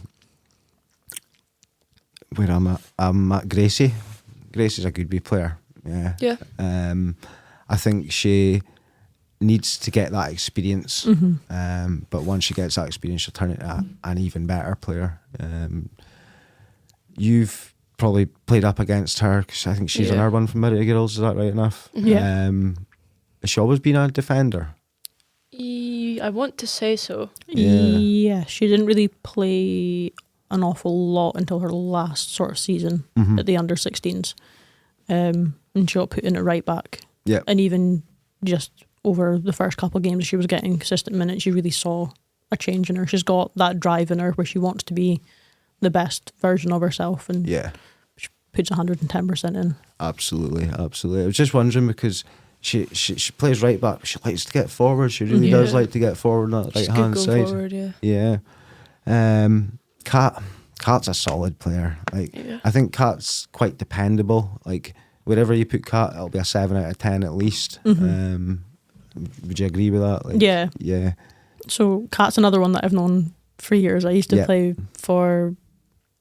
Speaker 1: Where I'm at Gracie. Gracie's a good wee player. Yeah.
Speaker 4: Yeah.
Speaker 1: I think she needs to get that experience. But once she gets that experience, she'll turn into an even better player. You've probably played up against her because I think she's
Speaker 4: Yeah.
Speaker 1: another one from Murray Girls. Is that right enough?
Speaker 2: Yeah.
Speaker 1: Has she always been a defender?
Speaker 4: I want to say so.
Speaker 2: Yeah, she didn't really play an awful lot until her last sort of season at the under 16s. And she got put in at right back.
Speaker 1: Yeah.
Speaker 2: And even just over the first couple of games she was getting consistent minutes, you really saw a change in her. She's got that drive in her where she wants to be the best version of herself, and
Speaker 1: Yeah.
Speaker 2: she puts 110% in.
Speaker 1: Absolutely, absolutely. I was just wondering because she plays right back, but she likes to get forward. She really
Speaker 4: Yeah.
Speaker 1: does like to get forward on that
Speaker 4: She's
Speaker 1: right
Speaker 4: good
Speaker 1: hand
Speaker 4: going
Speaker 1: side.
Speaker 4: forward, yeah.
Speaker 1: Yeah. Kat's a solid player. Like
Speaker 4: Yeah.
Speaker 1: I think Kat's quite dependable. Like wherever you put Kat, it'll be a 7 out of 10 at least. Would you agree with that? Like,
Speaker 2: Yeah.
Speaker 1: Yeah.
Speaker 2: So Kat's another one that I've known for years. I used to
Speaker 1: Yeah.
Speaker 2: play for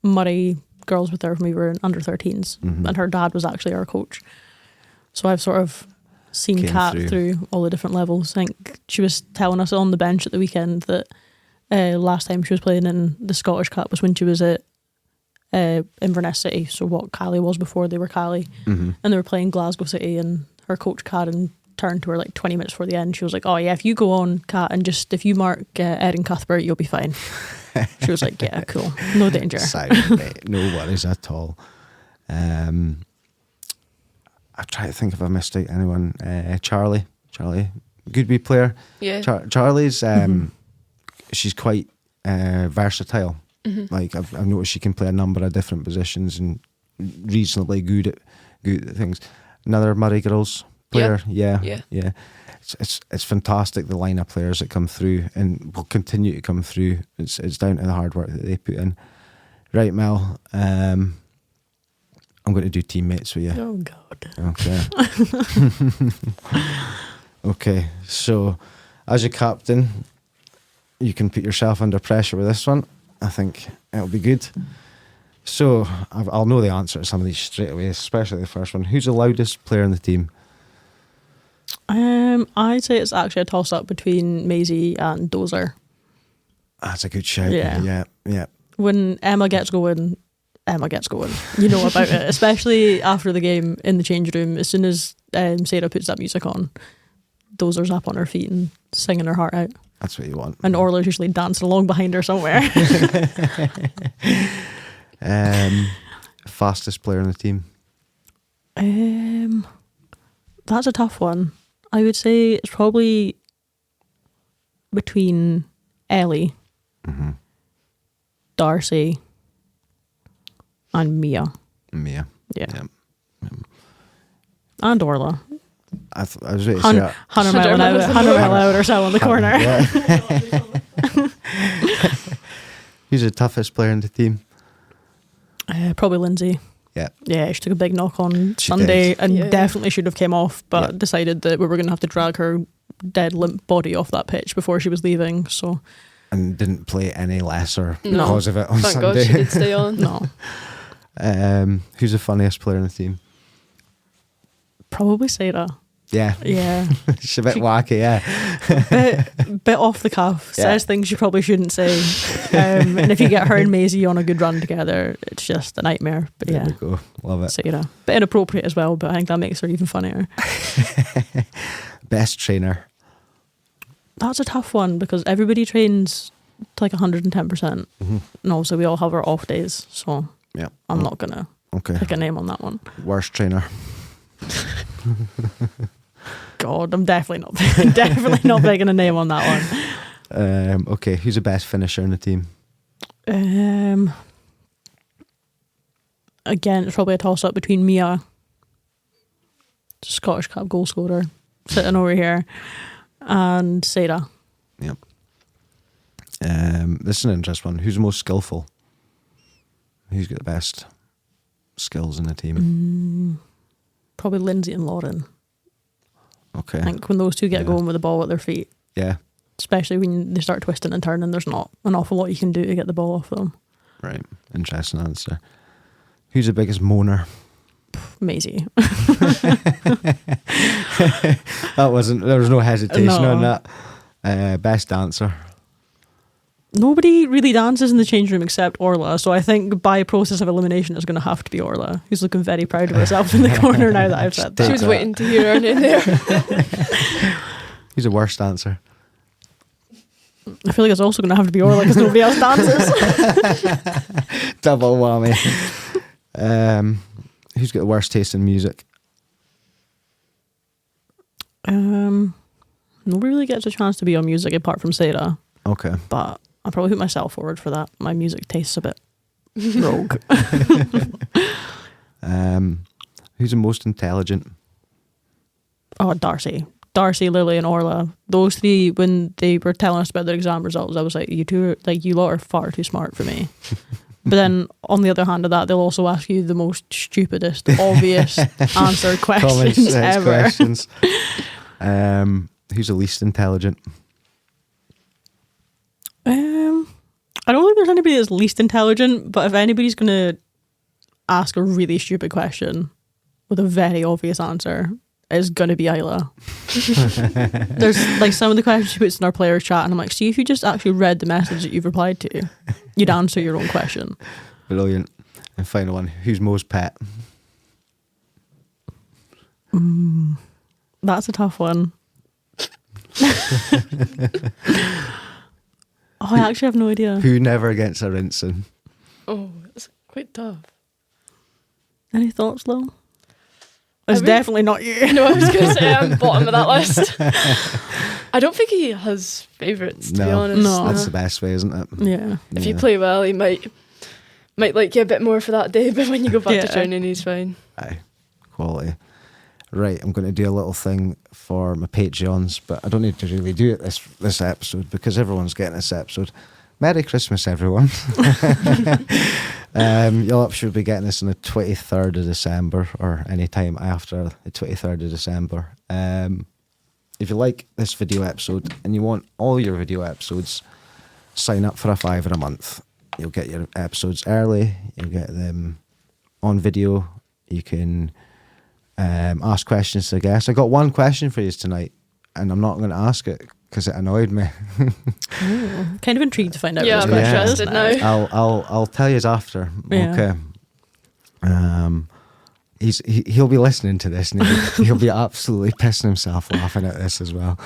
Speaker 2: Murray girls with her when we were in under 13s, and her dad was actually our coach. So I've sort of seen
Speaker 1: Came
Speaker 2: Kat
Speaker 1: through.
Speaker 2: through all the different levels. I think she was telling us on the bench at the weekend that last time she was playing in the Scottish Cup was when she was at Inverness City, so what Cali was before they were Cali, and they were playing Glasgow City, and her coach Karen turned to her like 20 minutes before the end. She was like, "Oh yeah, if you go on, Kat, and just if you mark Erin Cuthbert, you'll be fine." She was like, "Yeah, cool, no danger."
Speaker 1: No worries at all. I try to think if I missed out anyone. Charlie, good wee player.
Speaker 4: Yeah.
Speaker 1: Charlie's she's quite versatile. Like I've noticed she can play a number of different positions and reasonably good at things. Another Murray Girls player, yeah. It's fantastic the line of players that come through and will continue to come through. It's down to the hard work that they put in. Right, Mel. I'm going to do teammates with you.
Speaker 2: Oh God.
Speaker 1: Okay. Okay. So, as your captain, you can put yourself under pressure with this one. I think it'll be good. So, I'll know the answer to some of these straight away, especially the first one. Who's the loudest player in the team?
Speaker 2: I'd say it's actually a toss-up between Maisie and Dozer.
Speaker 1: That's a good shout.
Speaker 2: Yeah.
Speaker 1: Yeah.
Speaker 2: When Emma gets going. You know about it, especially after the game in the change room. As soon as Sarah puts that music on, dozers up on her feet and singing her heart out.
Speaker 1: That's what you want.
Speaker 2: And Orla's usually dancing along behind her somewhere.
Speaker 1: Fastest player on the team.
Speaker 2: That's a tough one. I would say it's probably between Ellie, Darcy, and Mia.
Speaker 1: Mia.
Speaker 2: Yeah.
Speaker 1: Yep.
Speaker 2: And Orla.
Speaker 1: I was ready to say
Speaker 2: 100 mile an hour or so on the corner.
Speaker 1: Yeah. Who's the toughest player on the team?
Speaker 2: Probably Lindsay.
Speaker 1: Yeah.
Speaker 2: Yeah, she took a big knock on
Speaker 1: She
Speaker 2: Sunday
Speaker 1: did.
Speaker 2: and
Speaker 4: Yeah.
Speaker 2: definitely should have came off, but
Speaker 1: Yeah.
Speaker 2: decided that we were going to have to drag her dead limp body off that pitch before she was leaving. So
Speaker 1: And didn't play any lesser
Speaker 4: No.
Speaker 1: because of it on
Speaker 4: Thank God
Speaker 1: Sunday.
Speaker 4: she did stay on.
Speaker 2: no,
Speaker 1: Who's the funniest player on the team?
Speaker 2: probably Sarah.
Speaker 1: Yeah.
Speaker 2: Yeah,
Speaker 1: She's a bit wacky, yeah.
Speaker 2: bit off the cuff.
Speaker 1: Yeah.
Speaker 2: Says things she probably shouldn't say. And if you get her and Maisie on a good run together, it's just a nightmare. But
Speaker 1: There
Speaker 2: yeah,
Speaker 1: we go. Love it.
Speaker 2: Sarah, bit inappropriate as well. But I think that makes her even funnier.
Speaker 1: Best trainer.
Speaker 2: That's a tough one because everybody trains to like 110%. And also we all have our off days. So
Speaker 1: Yeah.
Speaker 2: I'm not going to
Speaker 1: Okay.
Speaker 2: pick a name on that one.
Speaker 1: Worst trainer.
Speaker 2: God, I'm definitely not picking a name on that one.
Speaker 1: Okay. Who's the best finisher on the team?
Speaker 2: Again, it's probably a toss up between Mia, Scottish Cup goal scorer, sitting over here, and Sarah.
Speaker 1: Yep. This is an interesting one. Who's the most skillful? Who's got the best skills in the team?
Speaker 2: Probably Lindsay and Lauren.
Speaker 1: Okay.
Speaker 2: I think when those two get
Speaker 1: Yeah.
Speaker 2: going with the ball at their feet,
Speaker 1: Yeah.
Speaker 2: especially when they start twisting and turning, there's not an awful lot you can do to get the ball off them.
Speaker 1: Right. Interesting answer. Who's the biggest moaner?
Speaker 2: Maisie.
Speaker 1: There was no hesitation
Speaker 2: No.
Speaker 1: on that. Best dancer.
Speaker 2: Nobody really dances in the change room except Orla, so I think by process of elimination it's going to have to be Orla, who's looking very proud of herself in the corner now that I've said
Speaker 4: She
Speaker 2: that.
Speaker 4: was waiting to hear her name there.
Speaker 1: Who's the worst dancer?
Speaker 2: I feel like it's also going to have to be Orla because nobody else dances.
Speaker 1: Double whammy. Who's got the worst taste in music?
Speaker 2: Nobody really gets a chance to be on music apart from Sarah,
Speaker 1: Okay.
Speaker 2: but I'll probably put myself forward for that. My music tastes a bit rogue.
Speaker 1: Who's the most intelligent?
Speaker 2: Oh, Darcy, Lily, and Orla. Those three, when they were telling us about their exam results, I was like, you lot are far too smart for me. But then, on the other hand of that, they'll also ask you the most stupidest, obvious answer
Speaker 1: Common
Speaker 2: questions
Speaker 1: sense
Speaker 2: ever.
Speaker 1: questions. Who's the least intelligent?
Speaker 2: I don't think there's anybody that's least intelligent, but if anybody's going to ask a really stupid question with a very obvious answer, it's going to be Isla. There's like some of the questions she puts in our players chat, and I'm like, see, if you just actually read the message that you've replied to, you'd answer your own question.
Speaker 1: Brilliant. And final one. Who's most pet?
Speaker 2: That's a tough one. I actually have no idea.
Speaker 1: Who never gets a rinsing?
Speaker 4: Oh, it's quite tough.
Speaker 2: Any thoughts, Lo? It's
Speaker 4: would-
Speaker 2: definitely not you.
Speaker 4: No, I was going to say I'm bottom of that list. I don't think he has favourites, to be honest.
Speaker 2: No.
Speaker 1: That's the best way, isn't it?
Speaker 2: Yeah.
Speaker 4: If you play well, he might like you a bit more for that day, but when you go back to
Speaker 2: Yeah.
Speaker 4: training, he's fine.
Speaker 1: Aye, quality. Right, I'm going to do a little thing for my Patreons, but I don't need to really do it this episode because everyone's getting this episode. Merry Christmas, everyone. You'll should be getting this on the 23rd of December or any time after the 23rd of December. If you like this video episode and you want all your video episodes, sign up for a £5 a month. You'll get your episodes early. You'll get them on video. You can ask questions to guests. I got one question for you tonight, and I'm not going to ask it because it annoyed me.
Speaker 2: Kind of intrigued to find out.
Speaker 4: Yeah,
Speaker 2: what
Speaker 4: I'm
Speaker 2: this question is
Speaker 4: interested now.
Speaker 1: I'll tell you after.
Speaker 2: Yeah.
Speaker 1: Okay. he'll be listening to this, and he'll be absolutely pissing himself laughing at this as well.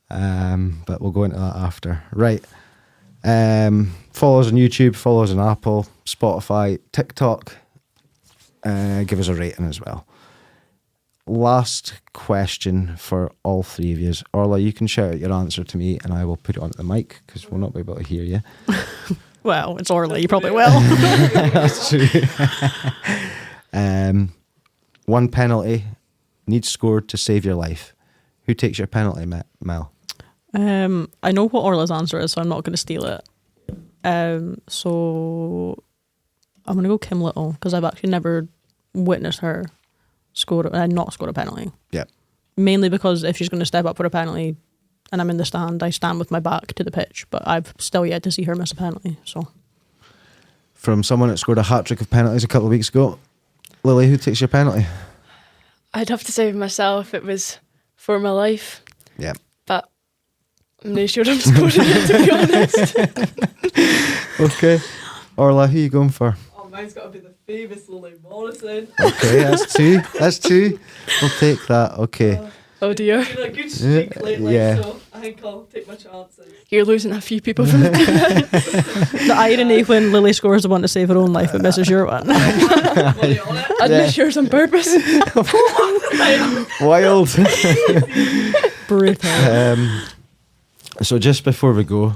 Speaker 1: But we'll go into that after. Right. Follow us on YouTube, follow us on Apple, Spotify, TikTok. Give us a rating as well. Last question for all three of you. Orla, you can shout out your answer to me and I will put it onto the mic because we'll not be able to hear you.
Speaker 2: Well, it's Orla, you probably will.
Speaker 1: That's true. One penalty needs scored to save your life. Who takes your penalty, Mel?
Speaker 2: I know what Orla's answer is, so I'm not going to steal it. So I'm going to go Kim Little because I've actually never witnessed her not score a penalty.
Speaker 1: Yeah.
Speaker 2: Mainly because if she's going to step up for a penalty and I'm in the stand, I stand with my back to the pitch, but I've still yet to see her miss a penalty. So,
Speaker 1: from someone that scored a hat-trick of penalties a couple of weeks ago, Lily, who takes your penalty?
Speaker 4: I'd have to say myself, it was For My Life.
Speaker 1: Yeah.
Speaker 4: But I'm not sure I'm scoring it, to be honest.
Speaker 1: Okay. Orla, who are you going for?
Speaker 3: Oh, mine's got to be the famous Lily Morrison.
Speaker 1: Okay, that's two. We'll take that. Okay.
Speaker 4: Oh dear.
Speaker 3: Been a good streak lately,
Speaker 1: Yeah.
Speaker 3: so I think I'll take my chances.
Speaker 4: You're losing a few people from the
Speaker 2: the irony when Lily scores the one to save her own life but misses your one.
Speaker 3: Money on it.
Speaker 4: I'd miss yours on purpose.
Speaker 1: Wild.
Speaker 2: Brutal.
Speaker 1: So just before we go,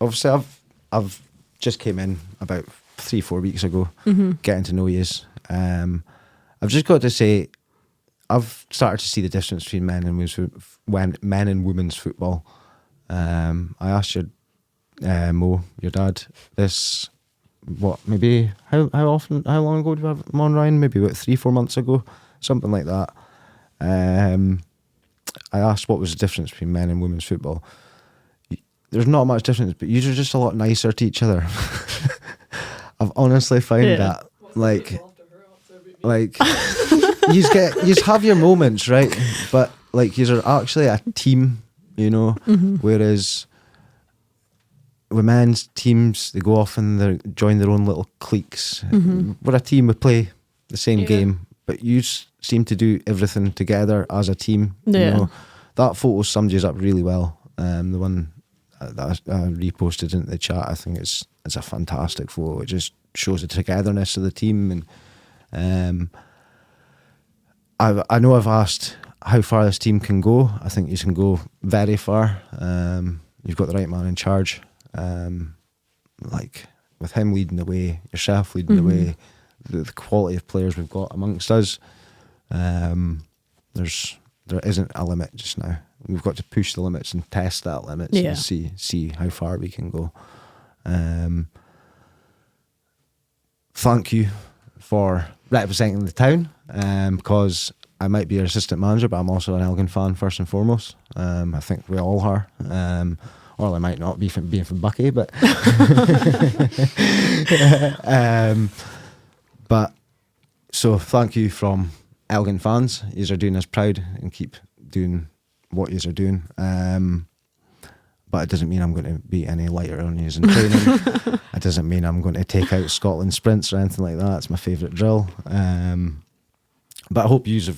Speaker 1: obviously I've just came in about 3-4 weeks ago, getting to know yous. I've just got to say, I've started to see the difference between men and women's football. I asked your Mo, your dad, this maybe how long ago do you have him on, Ryan? Maybe about 3-4 months ago, something like that. I asked what was the difference between men and women's football. There's not much difference, but you're just a lot nicer to each other. I've honestly found that, like you have your moments, right? But like you are actually a team, you know. Whereas with men's teams, they go off and they join their own little cliques. We're a team. We play the same game, but you seem to do everything together as a team.
Speaker 2: Yeah.
Speaker 1: You know? That photo sums you up really well. The one that I reposted into the chat, I think it's a fantastic photo. It just shows the togetherness of the team, and I know I've asked how far this team can go. I think you can go very far. You've got the right man in charge. Like with him leading the way, yourself leading the way, the quality of players we've got amongst us. There isn't a limit just now. We've got to push the limits and test that limits and see how far we can go. Thank you for representing the town, because I might be your assistant manager, but I'm also an Elgin fan first and foremost. I think we all are. Or I might not be from being from Bucky, but but so thank you from Elgin fans. Yous are doing us proud and keep doing what yous are doing. But it doesn't mean I'm going to be any lighter on yous in training. It doesn't mean I'm going to take out Scotland sprints or anything like that. It's my favourite drill. But I hope yous are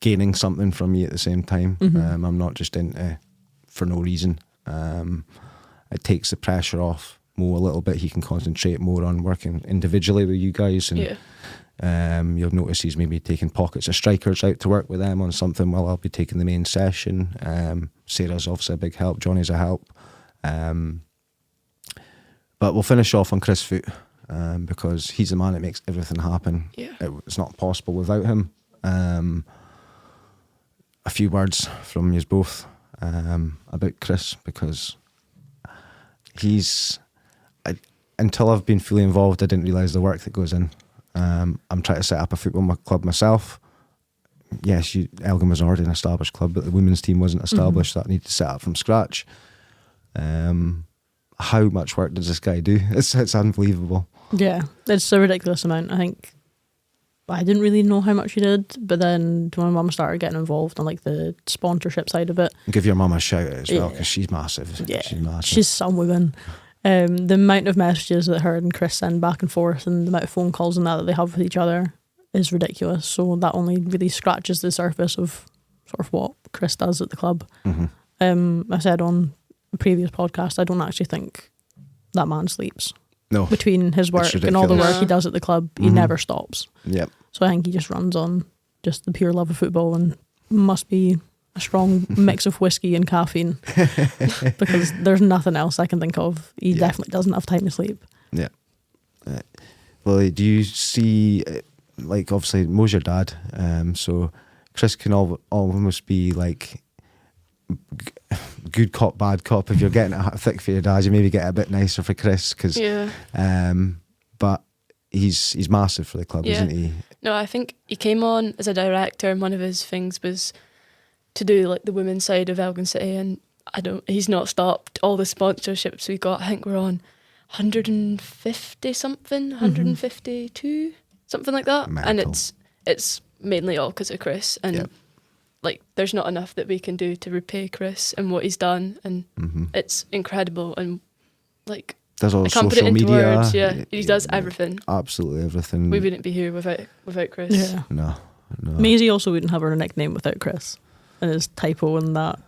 Speaker 1: gaining something from me at the same time. I'm not just into for no reason. It takes the pressure off Mo a little bit. He can concentrate more on working individually with you guys, and you'll notice he's maybe taking pockets of strikers out to work with them on something while I'll be taking the main session. Sarah's obviously a big help. Johnny's a help. But we'll finish off on Chris Foot, because he's the man that makes everything happen. It's not possible without him. A few words from you both about Chris, because until I've been fully involved, I didn't realise the work that goes in. I'm trying to set up a football club myself. Yes, Elgin was already an established club, but the women's team wasn't established. That needed to set up from scratch. How much work does this guy do? It's unbelievable.
Speaker 2: Yeah, it's a ridiculous amount. I think I didn't really know how much he did, but then when my mum started getting involved on like the sponsorship side of it,
Speaker 1: Give your mum a shout out as well, because she's massive.
Speaker 2: Yeah,
Speaker 1: she's massive.
Speaker 2: she's some woman. The amount of messages that her and Chris send back and forth, and the amount of phone calls and that they have with each other, is ridiculous. So that only really scratches the surface of sort of what Chris does at the club. I said on a previous podcast, I don't actually think that man sleeps.
Speaker 1: No.
Speaker 2: Between his work and all the
Speaker 1: ridiculous.
Speaker 2: work he does at the club, he never stops.
Speaker 1: Yep.
Speaker 2: So I think he just runs on just the pure love of football and must be a strong mix of whiskey and caffeine because there's nothing else I can think of. He definitely doesn't have time to sleep.
Speaker 1: Yeah. Well, do you see, like, obviously Mo's your dad, so Chris can almost be like good cop, bad cop. If you're getting it thick for your dad, you maybe get it a bit nicer for Chris because, but he's massive for the club, isn't he?
Speaker 4: No, I think he came on as a director, and one of his things was to do like the women's side of Elgin City, and he's not stopped. All the sponsorships we got, I think we're on 150 something, 152, something like that.
Speaker 1: Mental.
Speaker 4: And it's mainly all because of Chris, and like there's not enough that we can do to repay Chris and what he's done, and it's incredible. And like
Speaker 1: Does all
Speaker 4: I can't put
Speaker 1: social
Speaker 4: it into
Speaker 1: media.
Speaker 4: words. Yeah, he does everything.
Speaker 1: Absolutely everything.
Speaker 4: We wouldn't be here without Chris.
Speaker 2: Yeah.
Speaker 1: No.
Speaker 2: Maisie also wouldn't have her nickname without Chris and his typo in that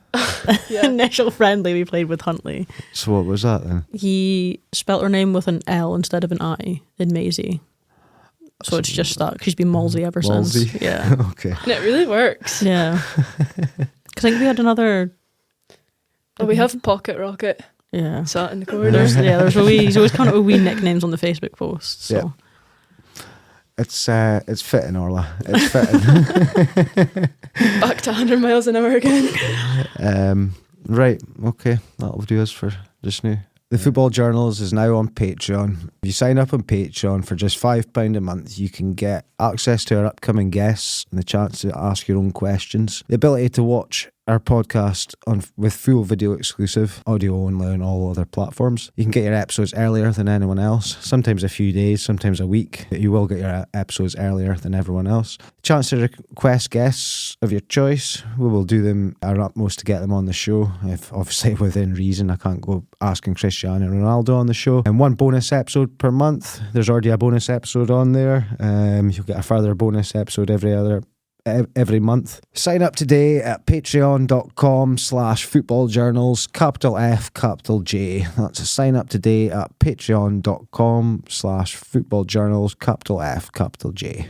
Speaker 2: initial friendly we played with Huntley.
Speaker 1: So what was that then?
Speaker 2: He spelt her name with an L instead of an I in Maisie. So it's just that. She's been Malsey ever
Speaker 1: Malsey?
Speaker 2: since. Yeah.
Speaker 1: Okay.
Speaker 4: And it really works.
Speaker 2: Yeah. Because I think we had another...
Speaker 4: Oh, we have Pocket Rocket
Speaker 2: Yeah.
Speaker 4: sat in the corner.
Speaker 2: There's always kind of wee nicknames on the Facebook posts. So.
Speaker 1: Yeah. It's fitting, Orla. It's fitting.
Speaker 4: Back to 100 miles an hour again.
Speaker 1: Right, okay. That'll do us for just now. The Football Journals is now on Patreon. If you sign up on Patreon for just £5 a month, you can get access to our upcoming guests and the chance to ask your own questions. The ability to watch our podcast with full video exclusive, audio only on all other platforms. You can get your episodes earlier than anyone else, sometimes a few days, sometimes a week. But you will get your episodes earlier than everyone else. Chance to request guests of your choice. We will do them our utmost to get them on the show, if obviously within reason. I can't go asking Cristiano Ronaldo on the show. And one bonus episode per month. There's already a bonus episode on there. You'll get a further bonus episode every month. Sign up today at patreon.com/footballjournals, capital F, capital J. That's a sign up today at patreon.com/footballjournals, capital F, capital J.